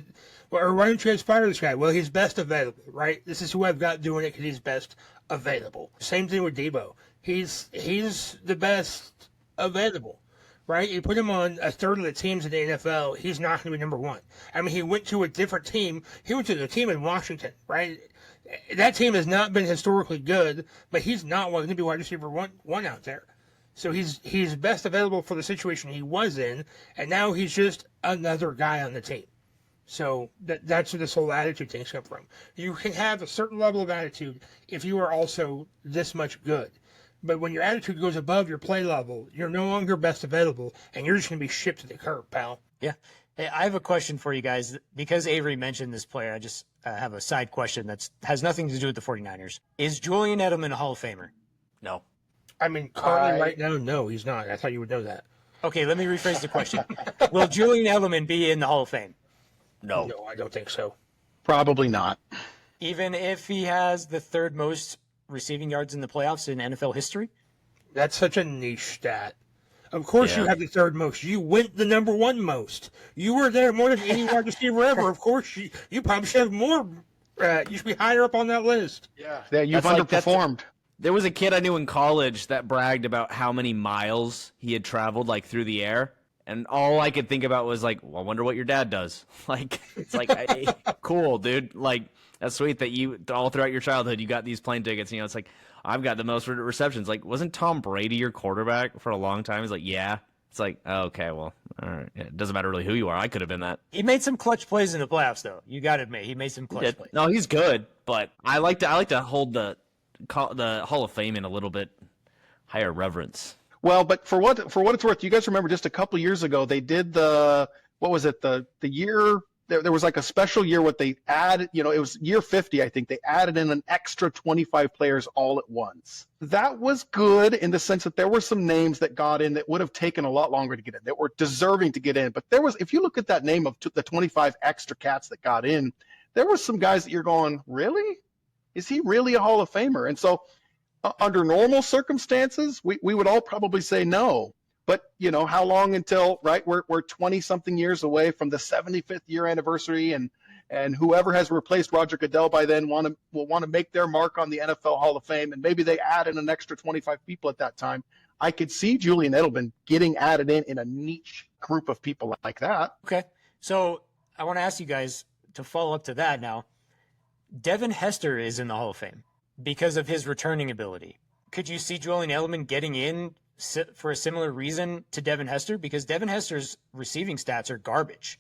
or why don't you guys fire this guy? Well, he's best available, right? This is who I've got doing it because he's best available. Same thing with Debo. He's the best available, right? You put him on a third of the teams in the NFL, he's not going to be number one. I mean, he went to a different team. He went to the team in Washington, right? That team has not been historically good, but he's not going to be wide receiver one out there. So he's best available for the situation he was in, and now he's just another guy on the team. So that's where this whole attitude thing's come from. You can have a certain level of attitude if you are also this much good. But when your attitude goes above your play level, you're no longer best available, and you're just going to be shipped to the curb, pal. Yeah. Hey, I have a question for you guys. Because Avery mentioned this player, I just have a side question that has nothing to do with the 49ers. Is Julian Edelman a Hall of Famer? No. I mean, currently right now, no, he's not. I thought you would know that. Okay, let me rephrase the question. Will Julian Edelman be in the Hall of Fame? No, I don't think so. Probably not. Even if he has the third most receiving yards in the playoffs in NFL history? That's such a niche stat. Of course you have the third most. You went the number one most. You were there more than any wide receiver ever. Of course, you probably should have more. You should be higher up on that list. Yeah, you've underperformed. There was a kid I knew in college that bragged about how many miles he had traveled, like, through the air. And all I could think about was, like, well, I wonder what your dad does. Like, it's like, hey, cool, dude. Like, that's sweet that you, all throughout your childhood, you got these plane tickets. You know, it's like, I've got the most receptions. Like, wasn't Tom Brady your quarterback for a long time? He's like, yeah. It's like, oh, okay, well, all right. Yeah, it doesn't matter really who you are. I could have been that. He made some clutch plays in the playoffs, though. You got to admit, he made some clutch plays. No, he's good, but I like to hold the Hall of Fame in a little bit higher reverence. Well, but for what it's worth, you guys remember just a couple years ago they did the year there was like a special year what they added, it was year 50, I think. They added in an extra 25 players all at once. That was good in the sense that there were some names that got in that would have taken a lot longer to get in, that were deserving to get in. But if you look at that name of the 25 extra cats that got in, there were some guys that you're going, really? Is he really a Hall of Famer? And so under normal circumstances, we would all probably say no. But, how long until, right, we're 20-something years away from the 75th year anniversary, and whoever has replaced Roger Goodell by then will want to make their mark on the NFL Hall of Fame, and maybe they add in an extra 25 people at that time. I could see Julian Edelman getting added in a niche group of people like that. Okay, so I want to ask you guys to follow up to that now. Devin Hester is in the Hall of Fame because of his returning ability. Could you see Julian Edelman getting in for a similar reason to Devin Hester? Because Devin Hester's receiving stats are garbage.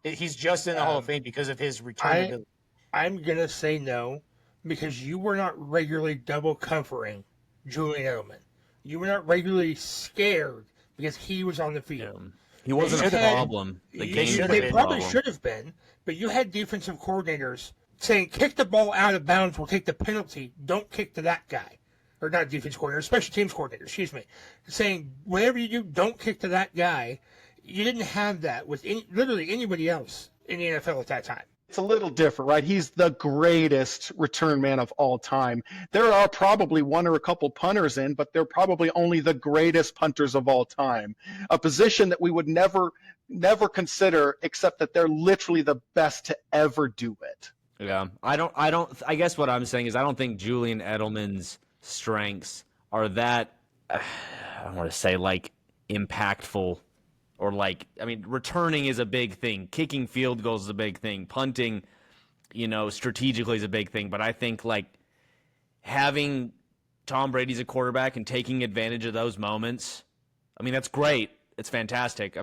He's just in the Hall of Fame because of his return ability. I'm going to say no, because you were not regularly double covering Julian Edelman. You were not regularly scared because he was on the field. Yeah. He wasn't a problem. They probably should have been, but you had defensive coordinators saying, kick the ball out of bounds, we'll take the penalty, don't kick to that guy. Or not defense coordinator, special teams coordinator, saying, whatever you do, don't kick to that guy. You didn't have that with literally anybody else in the NFL at that time. It's a little different, right? He's the greatest return man of all time. There are probably one or a couple punters in, but they're probably only the greatest punters of all time. A position that we would never consider, except that they're literally the best to ever do it. Yeah, I guess what I'm saying is I don't think Julian Edelman's strengths are that, I don't want to say like impactful, or like, returning is a big thing. Kicking field goals is a big thing. Punting, strategically is a big thing. But I think like having Tom Brady as a quarterback and taking advantage of those moments, that's great. It's fantastic.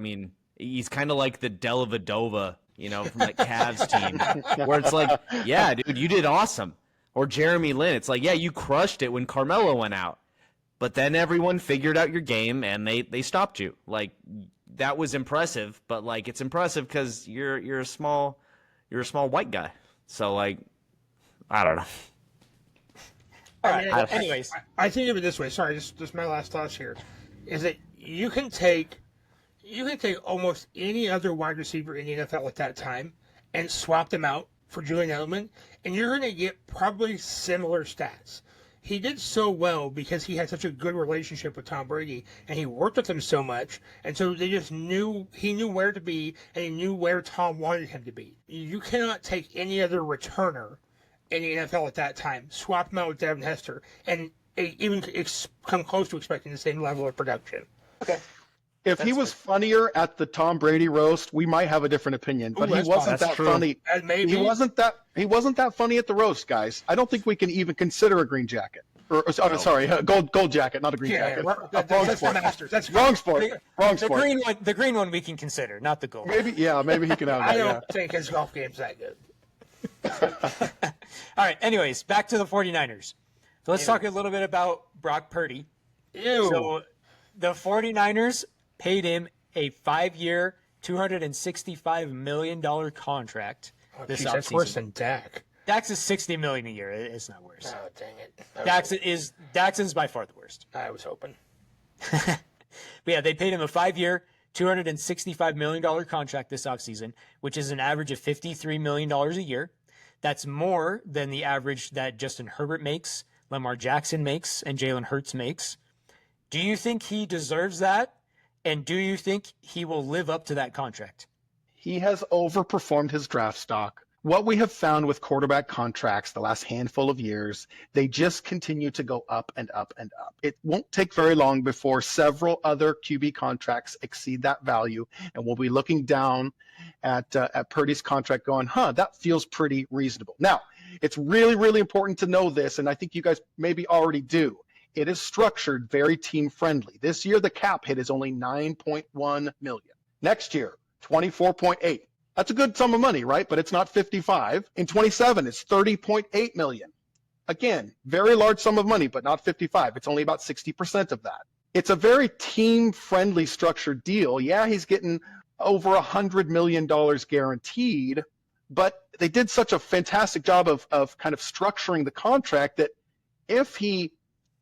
He's kind of like the Dellavedova, from that Cavs team, where it's like, yeah, dude, you did awesome. Or Jeremy Lin, it's like, yeah, you crushed it when Carmelo went out, but then everyone figured out your game and they stopped you. Like, that was impressive, but like it's impressive because you're a small white guy. So like, I don't know. All right. Anyways, I think of it this way. Sorry, just my last thoughts here, is that you can take almost any other wide receiver in the NFL at that time and swap them out for Julian Edelman, and you're going to get probably similar stats. He did so well because he had such a good relationship with Tom Brady, and he worked with him so much, and so he knew where to be, and he knew where Tom wanted him to be. You cannot take any other returner in the NFL at that time, swap him out with Devin Hester, and even come close to expecting the same level of production. Okay. If he was funnier at the Tom Brady roast, we might have a different opinion. But he wasn't that funny. He wasn't that funny at the roast, guys. I don't think we can even consider a green jacket. Sorry, gold jacket, not a green jacket. Wrong sport. The green one we can consider, not the gold. Maybe he can have that. I don't think his golf game's that good. All right. Anyways, back to the 49ers. So let's talk a little bit about Brock Purdy. Ew. So the 49ers paid him a 5-year, $265 million contract this offseason. That's worse than Dak. Dak's is $60 million a year. It's not worse. Oh, dang it. Dak's is by far the worst. I was hoping. But yeah, they paid him a 5-year, $265 million contract this offseason, which is an average of $53 million a year. That's more than the average that Justin Herbert makes, Lamar Jackson makes, and Jalen Hurts makes. Do you think he deserves that? And do you think he will live up to that contract? He has overperformed his draft stock. What we have found with quarterback contracts the last handful of years, they just continue to go up and up and up. It won't take very long before several other QB contracts exceed that value, and we'll be looking down at Purdy's contract going, that feels pretty reasonable. Now, it's really, really important to know this, and I think you guys maybe already do. It is structured very team-friendly. This year, the cap hit is only $9.1 million. Next year, $24.8. That's a good sum of money, right? But it's not 55. In 27, it's $30.8 million. Again, very large sum of money, but not 55. It's only about 60% of that. It's a very team-friendly structured deal. Yeah, he's getting over $100 million guaranteed, but they did such a fantastic job of kind of structuring the contract that if he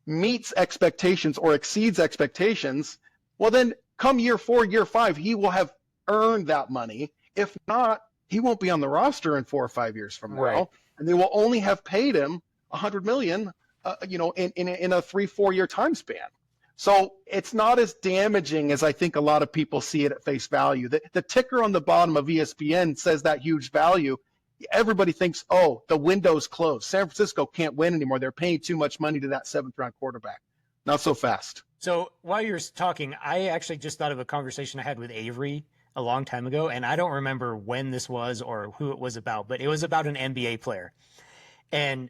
meets expectations or exceeds expectations, well, then come year 4, year 5, he will have earned that money. If not, he won't be on the roster in 4 or 5 years from now, Right. and they will only have paid him $100 million, in a 3-4 year time span. So it's not as damaging as I think a lot of people see it at face value. The ticker on the bottom of ESPN says that huge value. Everybody thinks, oh, the window's closed. San Francisco can't win anymore. They're paying too much money to that 7th-round quarterback. Not so fast. So while you're talking, I actually just thought of a conversation I had with Avery a long time ago, and I don't remember when this was or who it was about, but it was about an NBA player. And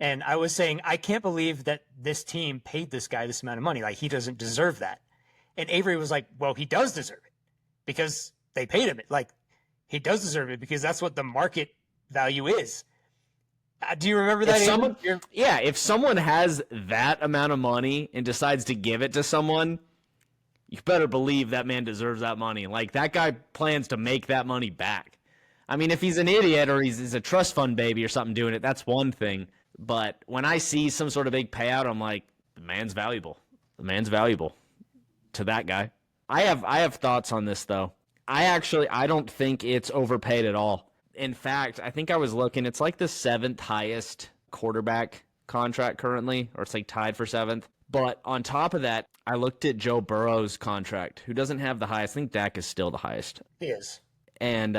I was saying, I can't believe that this team paid this guy this amount of money. Like, he doesn't deserve that. And Avery was like, well, he does deserve it because they paid him. Like, he does deserve it because that's what the market value is. Do you remember that? If someone has that amount of money and decides to give it to someone, you better believe that man deserves that money. Like, that guy plans to make that money back. I mean, if he's an idiot or he's a trust fund baby or something doing it, that's one thing. But when I see some sort of big payout, I'm like, the man's valuable. The man's valuable to that guy. I have thoughts on this, though. I don't think it's overpaid at all. In fact, I think I was looking, it's like the 7th highest quarterback contract currently, or it's like tied for 7th. But on top of that, I looked at Joe Burrow's contract, who doesn't have the highest. I think Dak is still the highest. He is. And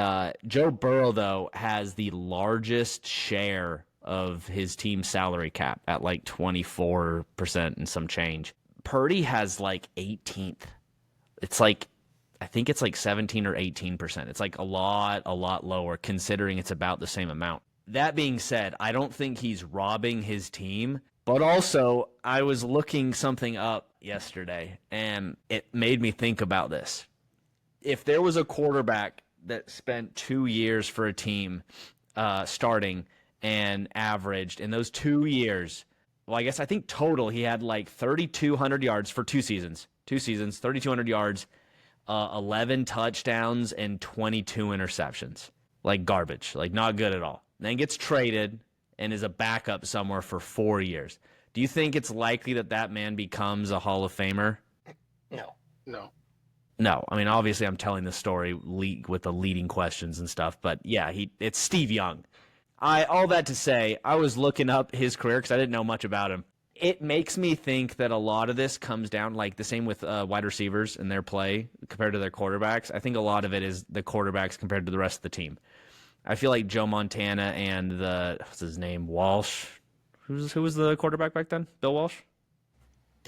Joe Burrow, though, has the largest share of his team's salary cap at like 24% and some change. Purdy has like 18th. It's like, I think it's like 17 or 18%. It's like a lot lower considering it's about the same amount. That being said, I don't think he's robbing his team, but also I was looking something up yesterday and it made me think about this. If there was a quarterback that spent 2 years for a team starting and averaged in those 2 years, well, I think total he had like 3,200 yards for 2 seasons. 2 seasons, 3,200 yards, 11 touchdowns, and 22 interceptions. Like garbage, like not good at all. Then gets traded and is a backup somewhere for 4 years. Do you think it's likely that that man becomes a Hall of Famer? No. I mean, obviously I'm telling the story with the leading questions and stuff, but yeah, it's Steve Young. All that to say, I was looking up his career because I didn't know much about him. It makes me think that a lot of this comes down, like the same with wide receivers and their play compared to their quarterbacks. I think a lot of it is the quarterbacks compared to the rest of the team. I feel like Joe Montana and what's his name, Walsh. Who was the quarterback back then? Bill Walsh?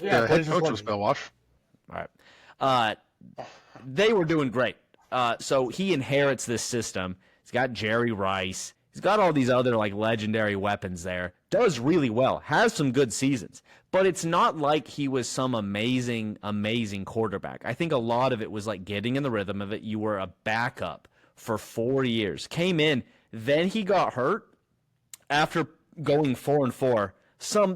Yeah, the head coach was Bill Walsh. All right. They were doing great. So he inherits this system. He's got Jerry Rice. He's got all these other like legendary weapons there. Does really well. Has some good seasons. But it's not like he was some amazing quarterback. I think a lot of it was like getting in the rhythm of it. You were a backup for 4 years. Came in, then he got hurt after going 4-4.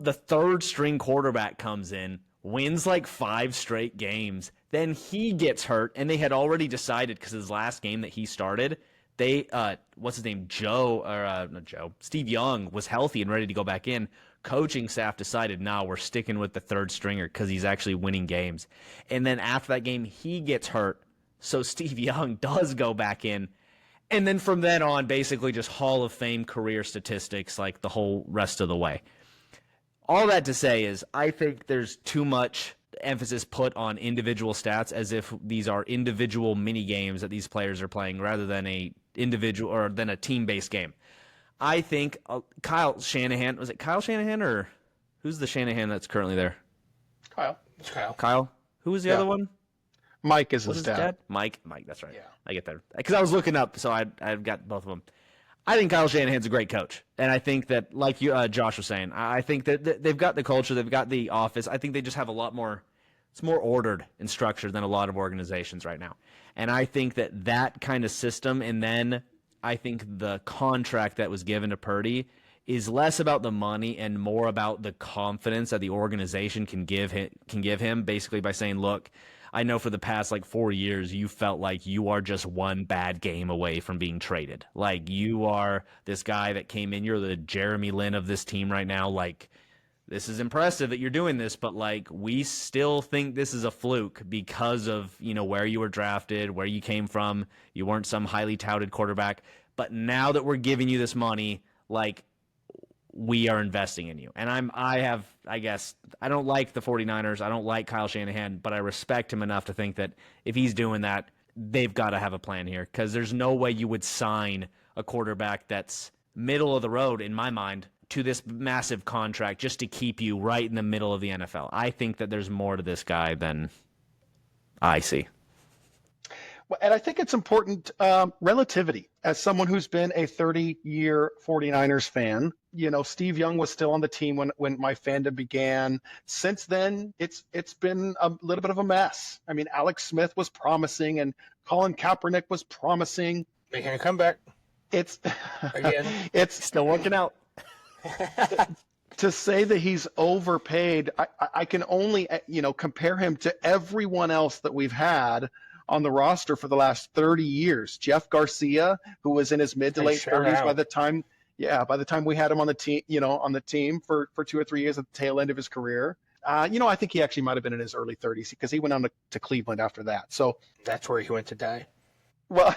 The third string quarterback comes in, wins like 5 straight games. Then he gets hurt, and they had already decided because his last game that he started, what's his name? Steve Young was healthy and ready to go back in. Coaching staff decided, no, we're sticking with the third stringer because he's actually winning games. And then after that game, he gets hurt. So Steve Young does go back in. And then from then on, basically just Hall of Fame career statistics like the whole rest of the way. All that to say is I think there's too much emphasis put on individual stats as if these are individual mini games that these players are playing rather than a individual or than a team-based game. I think Kyle Shanahan, was it Kyle Shanahan or who's the Shanahan that's currently there? It's Kyle. Kyle? Who was the other one? Mike is his dad. Mike, that's right. Yeah. I get that. Because I was looking up, so I've got both of them. I think Kyle Shanahan's a great coach. And I think that, like you, Josh was saying, I think that they've got the culture, they've got the office. I think they just have a lot more, it's more ordered and structured than a lot of organizations right now. And I think that kind of system, and then I think the contract that was given to Purdy is less about the money and more about the confidence that the organization can give him basically by saying, look, I know for the past like 4 years, you felt like you are just one bad game away from being traded. Like you are this guy that came in, you're the Jeremy Lin of this team right now. Like, this is impressive that you're doing this, but like we still think this is a fluke because of, where you were drafted, where you came from. You weren't some highly touted quarterback. But now that we're giving you this money, like we are investing in you. And I don't like the 49ers. I don't like Kyle Shanahan, but I respect him enough to think that if he's doing that, they've got to have a plan here, because there's no way you would sign a quarterback that's middle of the road in my mind to this massive contract just to keep you right in the middle of the NFL. I think that there's more to this guy than I see. Well, and I think it's important, relativity. As someone who's been a 30-year 49ers fan, Steve Young was still on the team when my fandom began. Since then, it's been a little bit of a mess. I mean, Alex Smith was promising, and Colin Kaepernick was promising. Making a comeback. It's again. It's still working out. To say that he's overpaid, I can only compare him to everyone else that we've had on the roster for the last 30 years. Jeff Garcia, who was in his mid to late 30s by the time we had him on the team for 2 or 3 years at the tail end of his career. I think he actually might have been in his early 30s because he went on to Cleveland after that. So that's where he went to die. Well,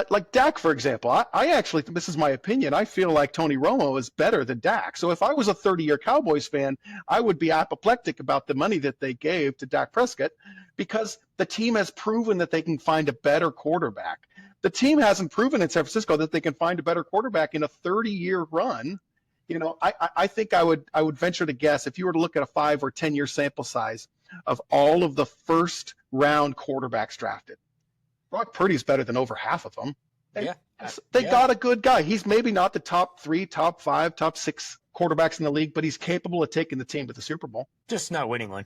like Dak, for example, I actually, this is my opinion, I feel like Tony Romo is better than Dak. So if I was a 30-year Cowboys fan, I would be apoplectic about the money that they gave to Dak Prescott, because the team has proven that they can find a better quarterback. The team hasn't proven in San Francisco that they can find a better quarterback in a 30-year run. I think I would venture to guess, if you were to look at a 5 or 10-year sample size of all of the first round quarterbacks drafted, Brock Purdy's better than over half of them. They got a good guy. He's maybe not the top 3, top 5, top 6 quarterbacks in the league, but he's capable of taking the team to the Super Bowl. Just not winning one.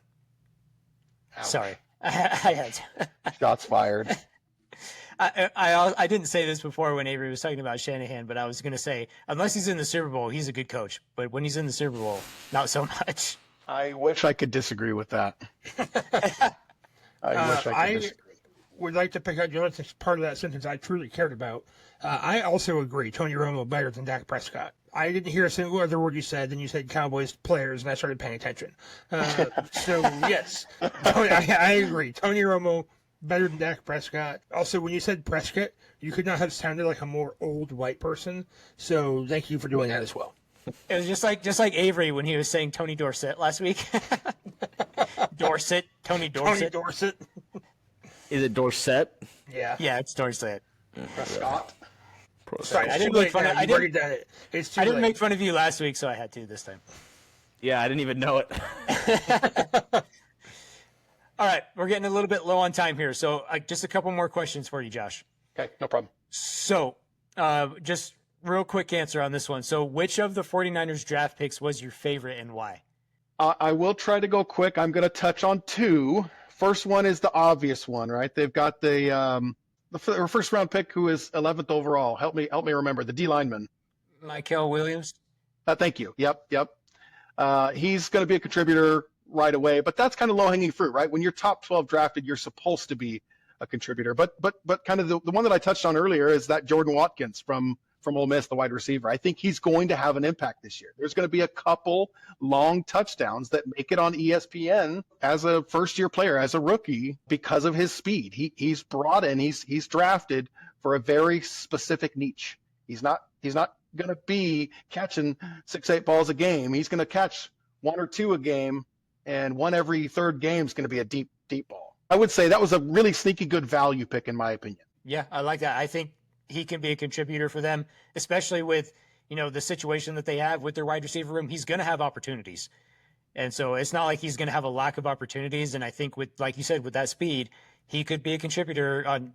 Ouch. Sorry. I had to. Shots fired. I didn't say this before when Avery was talking about Shanahan, but I was going to say, unless he's in the Super Bowl, he's a good coach. But when he's in the Super Bowl, not so much. I wish I could disagree with that. I wish I could disagree. Would like to pick out the other part of that sentence I truly cared about. I also agree, Tony Romo better than Dak Prescott. I didn't hear a single other word you said. Then you said Cowboys players, and I started paying attention. So, yes, I agree. Tony Romo better than Dak Prescott. Also, when you said Prescott, you could not have sounded like a more old white person. So thank you for doing that as well. It was just like Avery when he was saying Tony Dorsett last week. Dorsett. Tony Dorsett. Is it Dorsett? Yeah. Yeah, it's Dorsett. Prescott. Sorry, I didn't make fun of. I didn't make fun of you last week, so I had to this time. Yeah, I didn't even know it. All right, we're getting a little bit low on time here, so just a couple more questions for you, Josh. Okay, no problem. So, just real quick answer on this one. So, which of the 49ers draft picks was your favorite and why? I will try to go quick. I'm going to touch on 2. First one is the obvious one, right? They've got the first round pick who is 11th overall. Help me remember the D lineman. Mykel Williams. Thank you. Yep. He's going to be a contributor right away, but that's kind of low hanging fruit, right? When you're top 12 drafted, you're supposed to be a contributor. But kind of the one that I touched on earlier is that Jordan Watkins from Ole Miss, the wide receiver. I think he's going to have an impact this year. There's going to be a couple long touchdowns that make it on ESPN as a first-year player, as a rookie, because of his speed. He's brought in, he's drafted for a very specific niche. He's not going to be catching 6-8 balls a game. He's going to catch 1 or 2 a game, and one every third game is going to be a deep ball. I would say that was a really sneaky good value pick in my opinion. Yeah, I like that. I think he can be a contributor for them, especially with, the situation that they have with their wide receiver room. He's going to have opportunities. And so it's not like he's going to have a lack of opportunities. And I think with, like you said, with that speed, he could be a contributor on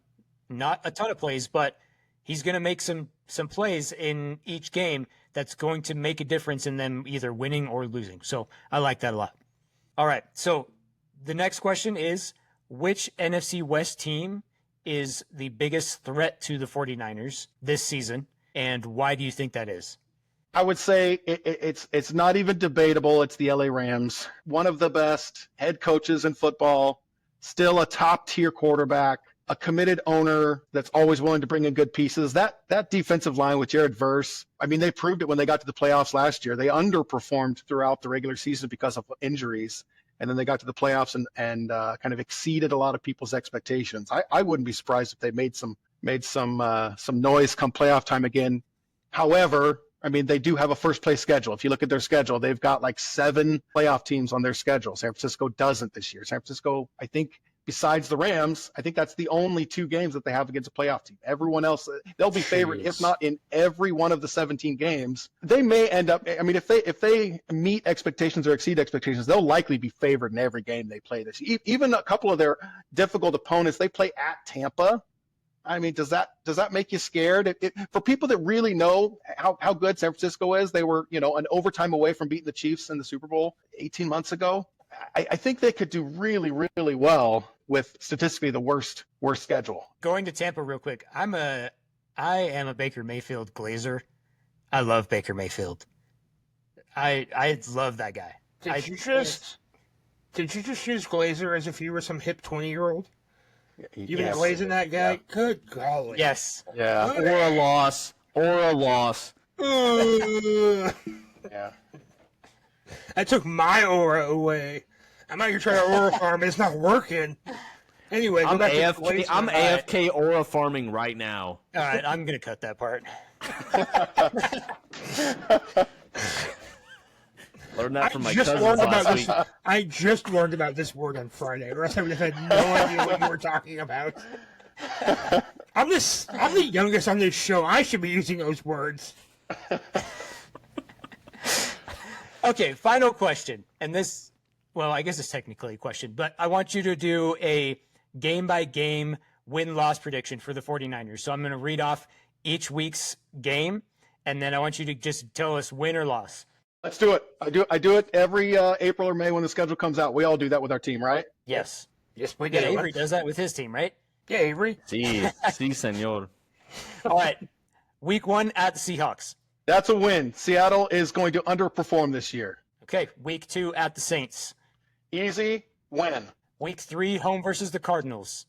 not a ton of plays, but he's going to make some plays in each game that's going to make a difference in them either winning or losing. So I like that a lot. All right. So the next question is, which NFC West team is the biggest threat to the 49ers this season, and why do you think that is? I would say it's not even debatable. It's the LA Rams, one of the best head coaches in football, still a top tier quarterback, a committed owner that's always willing to bring in good pieces. That defensive line with Jared Verse, I mean, they proved it when they got to the playoffs last year. They underperformed throughout the regular season because of injuries, and then they got to the playoffs and kind of exceeded a lot of people's expectations. I wouldn't be surprised if they made some noise come playoff time again. However, I mean, they do have a first place schedule. If you look at their schedule, they've got like 7 playoff teams on their schedule. San Francisco doesn't this year. San Francisco, I think, besides the Rams, I think that's the only 2 games that they have against a playoff team. Everyone else, they'll be favored, if not in every one of the 17 games. They may end up, I mean, if they meet expectations or exceed expectations, they'll likely be favored in every game they play this year. Even a couple of their difficult opponents, they play at Tampa. I mean, does that make you scared? For people that really know how good San Francisco is, they were, an overtime away from beating the Chiefs in the Super Bowl 18 months ago. I think they could do really, really well with statistically the worst schedule. Going to Tampa real quick. I am a Baker Mayfield glazer. I love Baker Mayfield. I love that guy. Did you just use glazer as if you were some hip 20-year-old? You've been glazing that guy? Yeah. Good golly. Yes. Yeah. Or a loss. Yeah. That took my aura away. I'm out here trying to aura farm. It's not working. Anyway, I'm AFK aura farming right now. All right, I'm going to cut that part. Learned that from my cousins last week. I just learned about this word on Friday. The rest of it, I had no idea what you were talking about. I'm the youngest on this show. I should be using those words. Okay, final question. And this, well, I guess it's technically a question, but I want you to do a game-by-game win-loss prediction for the 49ers. So I'm going to read off each week's game, and then I want you to just tell us win or loss. Let's do it. I do it every April or May when the schedule comes out. We all do that with our team, right? Yes. Yes, we do. Yeah, Avery does that with his team, right? Yeah, Avery. Sí, señor. All right. Week 1 at the Seahawks. That's a win. Seattle is going to underperform this year. Okay. Week 2 at the Saints. Easy win. Week 3 home versus the Cardinals.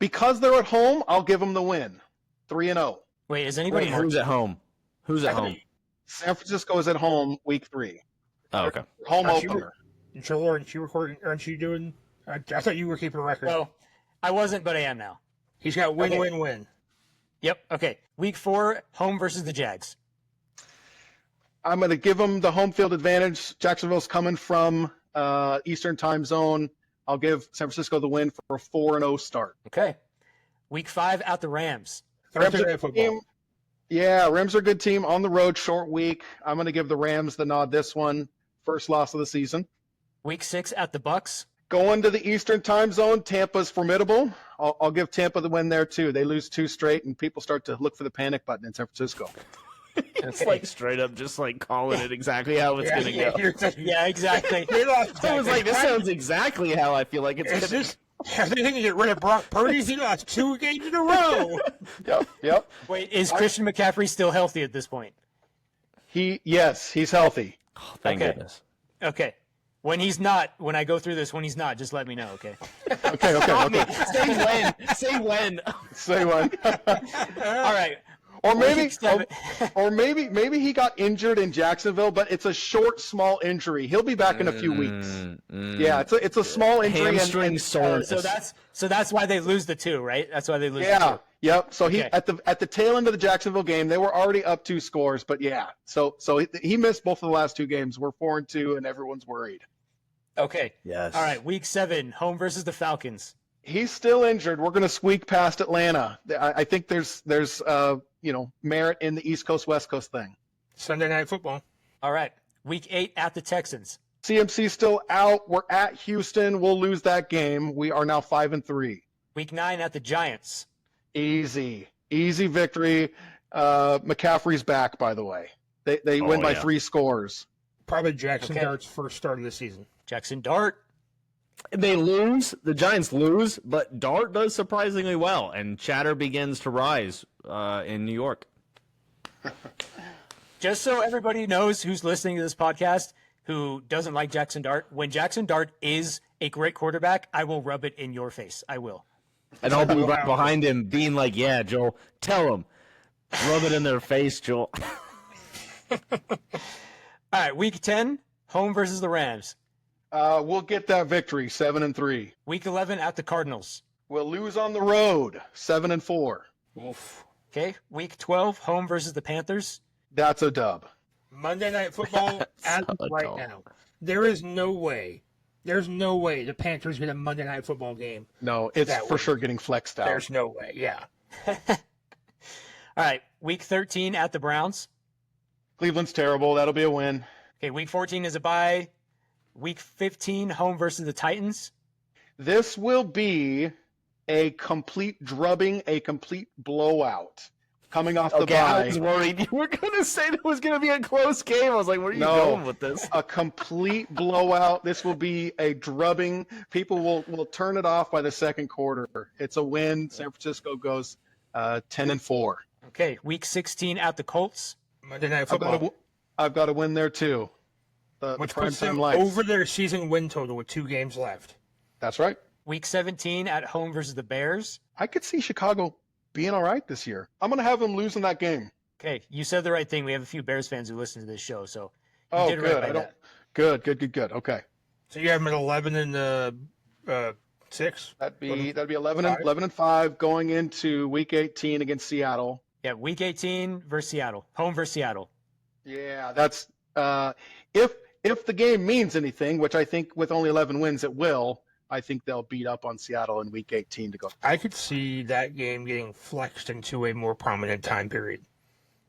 Because they're at home, I'll give them the win. 3-0. Wait, is anybody who's at home? Who's at home? San Francisco is at home week 3. Oh, okay. Home opener. Joel, aren't you doing? I thought you were keeping a record. No, I wasn't, but I am now. He's got win. Yep. Okay. Week 4, home versus the Jags. I'm going to give them the home field advantage. Jacksonville's coming from Eastern time zone. I'll give San Francisco the win for a 4-0 start. Okay. Week 5 at the Rams. Rams are a good team on the road, short week. I'm going to give the Rams the nod this one. First loss of the season. Week 6 at the Bucks. Going to the Eastern time zone, Tampa's formidable. I'll give Tampa the win there too. They lose 2 straight, and people start to look for the panic button in San Francisco. It's like straight up just like calling it exactly how it's going to go. Yeah, exactly. I was like, this sounds exactly how I feel like it's going to go. They think to get rid of Brock Purdy. He lost 2 games in a row. Yep. Wait, is Christian McCaffrey still healthy at this point? Yes, he's healthy. Oh, thank goodness. Okay. When he's not, when I go through this, when he's not, just let me know, okay? Okay. Say when. Say when. All right. Or maybe he got injured in Jacksonville, but it's a short, small injury. He'll be back in a few weeks. Yeah, it's a small injury. Hamstring soreness. So that's why they lose the 2, right? That's why they lose the 2. Yep. So he at the tail end of the Jacksonville game, they were already up 2 scores, but yeah. So he missed both of the last 2 games. We're 4-2, and everyone's worried. Okay. Yes. All right. Week 7, home versus the Falcons. He's still injured. We're going to squeak past Atlanta. I think there's merit in the East Coast West Coast thing. Sunday Night Football. All right. Week 8 at the Texans. CMC still out. We're at Houston. We'll lose that game. We are now 5-3. Week 9 at the Giants. Easy victory. McCaffrey's back, by the way. They win by 3 scores. Probably Jackson Dart's first start of the season. Jackson Dart. They lose. The Giants lose, but Dart does surprisingly well, and chatter begins to rise in New York. Just so everybody knows who's listening to this podcast who doesn't like Jackson Dart, when Jackson Dart is a great quarterback, I will rub it in your face. I will. And I'll be right behind him being like, yeah, Joel, tell him. Rub it in their face, Joel. All right, week 10, home versus the Rams. We'll get that victory, 7-3. Week 11 at the Cardinals. We'll lose on the road, 7-4. Oof. Okay, week 12, home versus the Panthers. That's a dub. Monday Night Football as of right now. There is no way. There's no way the Panthers get a Monday Night Football game. No, it's for sure getting flexed out. There's no way, yeah. All right, week 13 at the Browns. Cleveland's terrible. That'll be a win. Okay, week 14 is a bye. Week 15, home versus the Titans. This will be a complete drubbing, a complete blowout. Coming off the bye. I was worried you were going to say it was going to be a close game. I was like, where are you going with this? A complete blowout. This will be a drubbing. People will turn it off by the second quarter. It's a win. San Francisco goes 10-4. Okay, week 16 at the Colts. Monday Night Football. I've got a win there too. Which puts them over their season win total with 2 games left. That's right. Week 17 at home versus the Bears. I could see Chicago being all right this year. I'm going to have them losing that game. Okay, you said the right thing. We have a few Bears fans who listen to this show, so you did good. right by that. Good. Okay. So you have them at 11 and 6. That'd be 11-5 going into week 18 against Seattle. Yeah, week 18 versus Seattle. Home versus Seattle. Yeah, that's if the game means anything, which I think with only 11 wins it will. I think they'll beat up on Seattle in week 18 to go. I could see that game getting flexed into a more prominent time period.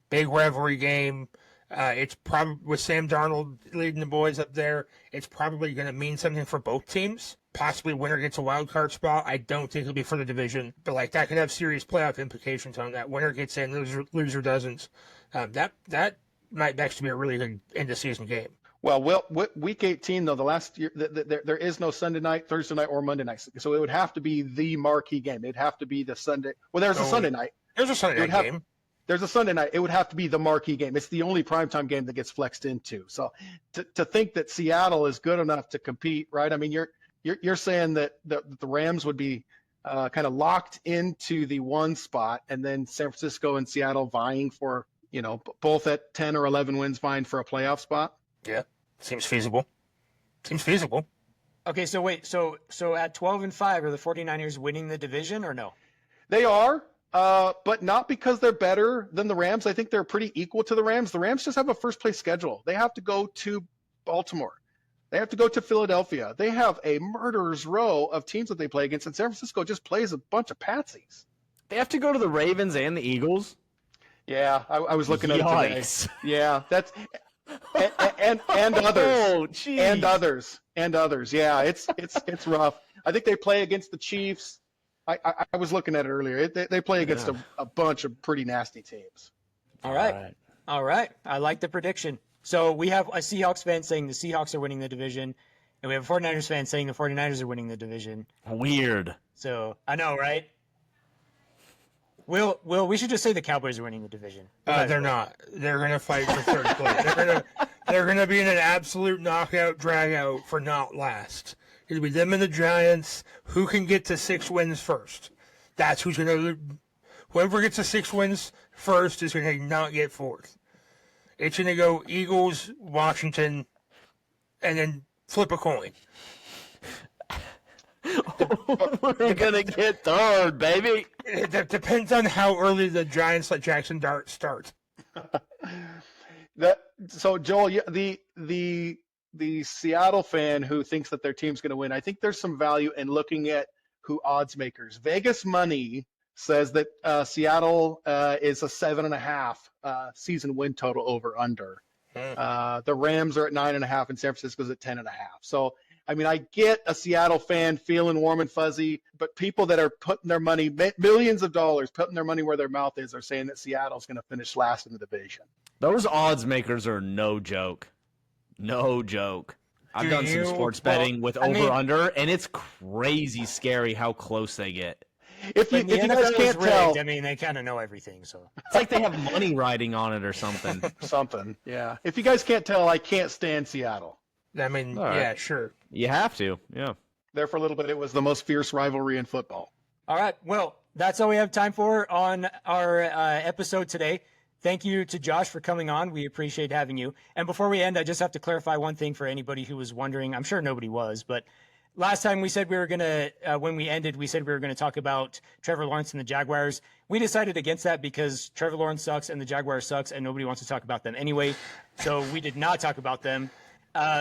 Big rivalry game. It's probably with Sam Darnold leading the boys up there. It's probably going to mean something for both teams. Possibly winner gets a wild card spot. I don't think it'll be for the division, but like that could have serious playoff implications on that. Winner gets in, loser doesn't. That might actually be a really good end of season game. Well, week 18 though, the last year there is no Sunday night, Thursday night, or Monday night, so it would have to be the marquee game. It'd have to be the Sunday. Well, there's a Sunday night. There's a Sunday night game. There's a Sunday night. It would have to be the marquee game. It's the only primetime game that gets flexed into. So to think that Seattle is good enough to compete, right? I mean, you're saying that the Rams would be kind of locked into the 1 spot, and then San Francisco and Seattle vying for, both at 10 or 11 wins, vying for a playoff spot. Yeah, seems feasible. Okay, so wait, so at 12-5, are the 49ers winning the division or no? They are, but not because they're better than the Rams. I think they're pretty equal to the Rams. The Rams just have a first-place schedule. They have to go to Baltimore. They have to go to Philadelphia. They have a murderer's row of teams that they play against, and San Francisco just plays a bunch of patsies. They have to go to the Ravens and the Eagles? Yeah, I was looking at it Yikes. today. Yeah, that's and others. Oh, and others. Yeah, it's rough. I think they play against the Chiefs. I was looking at it earlier. They play against a bunch of pretty nasty teams. All right. I like the prediction. So we have a Seahawks fan saying the Seahawks are winning the division, and we have a 49ers fan saying the 49ers are winning the division. Weird. So I know, right? Will, we should just say the Cowboys are winning the division. They're not. They're going to fight for third place. They're going to be in an absolute knockout, drag-out for not last. It'll be them and the Giants. Who can get to 6 wins first? That's who's going to. Whoever gets to 6 wins first is going to not get 4th. It's going to go Eagles, Washington, and then flip a coin. We're going to get 3rd, baby. It depends on how early the Giants let Jackson Dart start. So Joel, the Seattle fan who thinks that their team's going to win, I think there's some value in looking at who odds makers. Vegas money says that Seattle is a 7.5 season win total over under. The Rams are at 9.5 and San Francisco's at 10.5. So I mean, I get a Seattle fan feeling warm and fuzzy, but people that are putting their money, millions of dollars, putting their money where their mouth is, are saying that Seattle's going to finish last in the division. Those odds makers are no joke. No joke. I've done some sports betting with over-under, and it's crazy scary how close they get. If you The guys NFL is can't rigged, tell, I mean, they kind of know everything. So It's like they have money riding on it or something. something. Yeah. If you guys can't tell, I can't stand Seattle. I mean, All right. yeah, sure. You have to, yeah. There for a little bit, it was the most fierce rivalry in football. all right, well, that's all we have time for on our episode today. Thank you to Josh for coming on. We appreciate having you. And before we end, I just have to clarify one thing for anybody who was wondering. I'm sure nobody was, but last time we said we were going to, when we ended, we said we were going to talk about Trevor Lawrence and the Jaguars. We decided against that because Trevor Lawrence sucks and the Jaguars sucks and nobody wants to talk about them anyway. So we did not talk about them.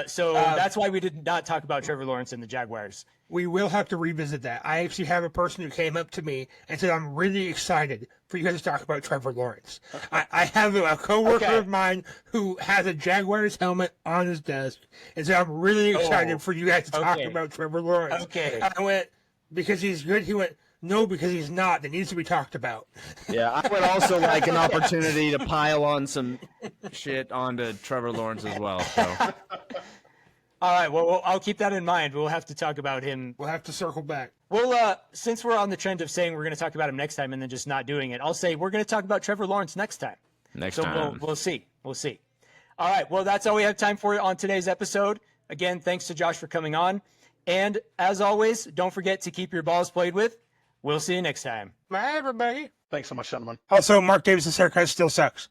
So that's why we did not talk about Trevor Lawrence and the Jaguars. We will have to revisit that. I actually have a person who came up to me and said, I'm really excited for you guys to talk about Trevor Lawrence. I have a coworker of mine who has a Jaguars helmet on his desk and said, I'm really excited for you guys to talk about Trevor Lawrence. Okay. I went, because he's good? He went, no, because he's not. That needs to be talked about. Yeah, I would also like an opportunity to pile on some shit onto Trevor Lawrence as well. So. All right, well, I'll keep that in mind. We'll have to talk about him. We'll have to circle back. Well, since we're on the trend of saying we're going to talk about him next time and then just not doing it, I'll say we're going to talk about Trevor Lawrence next time. Next time. We'll see. We'll see. All right, well, that's all we have time for on today's episode. Again, thanks to Josh for coming on. And as always, don't forget to keep your balls played with. We'll see you next time. Bye, everybody. Thanks so much, gentlemen. Also, Mark Davis's haircut still sucks.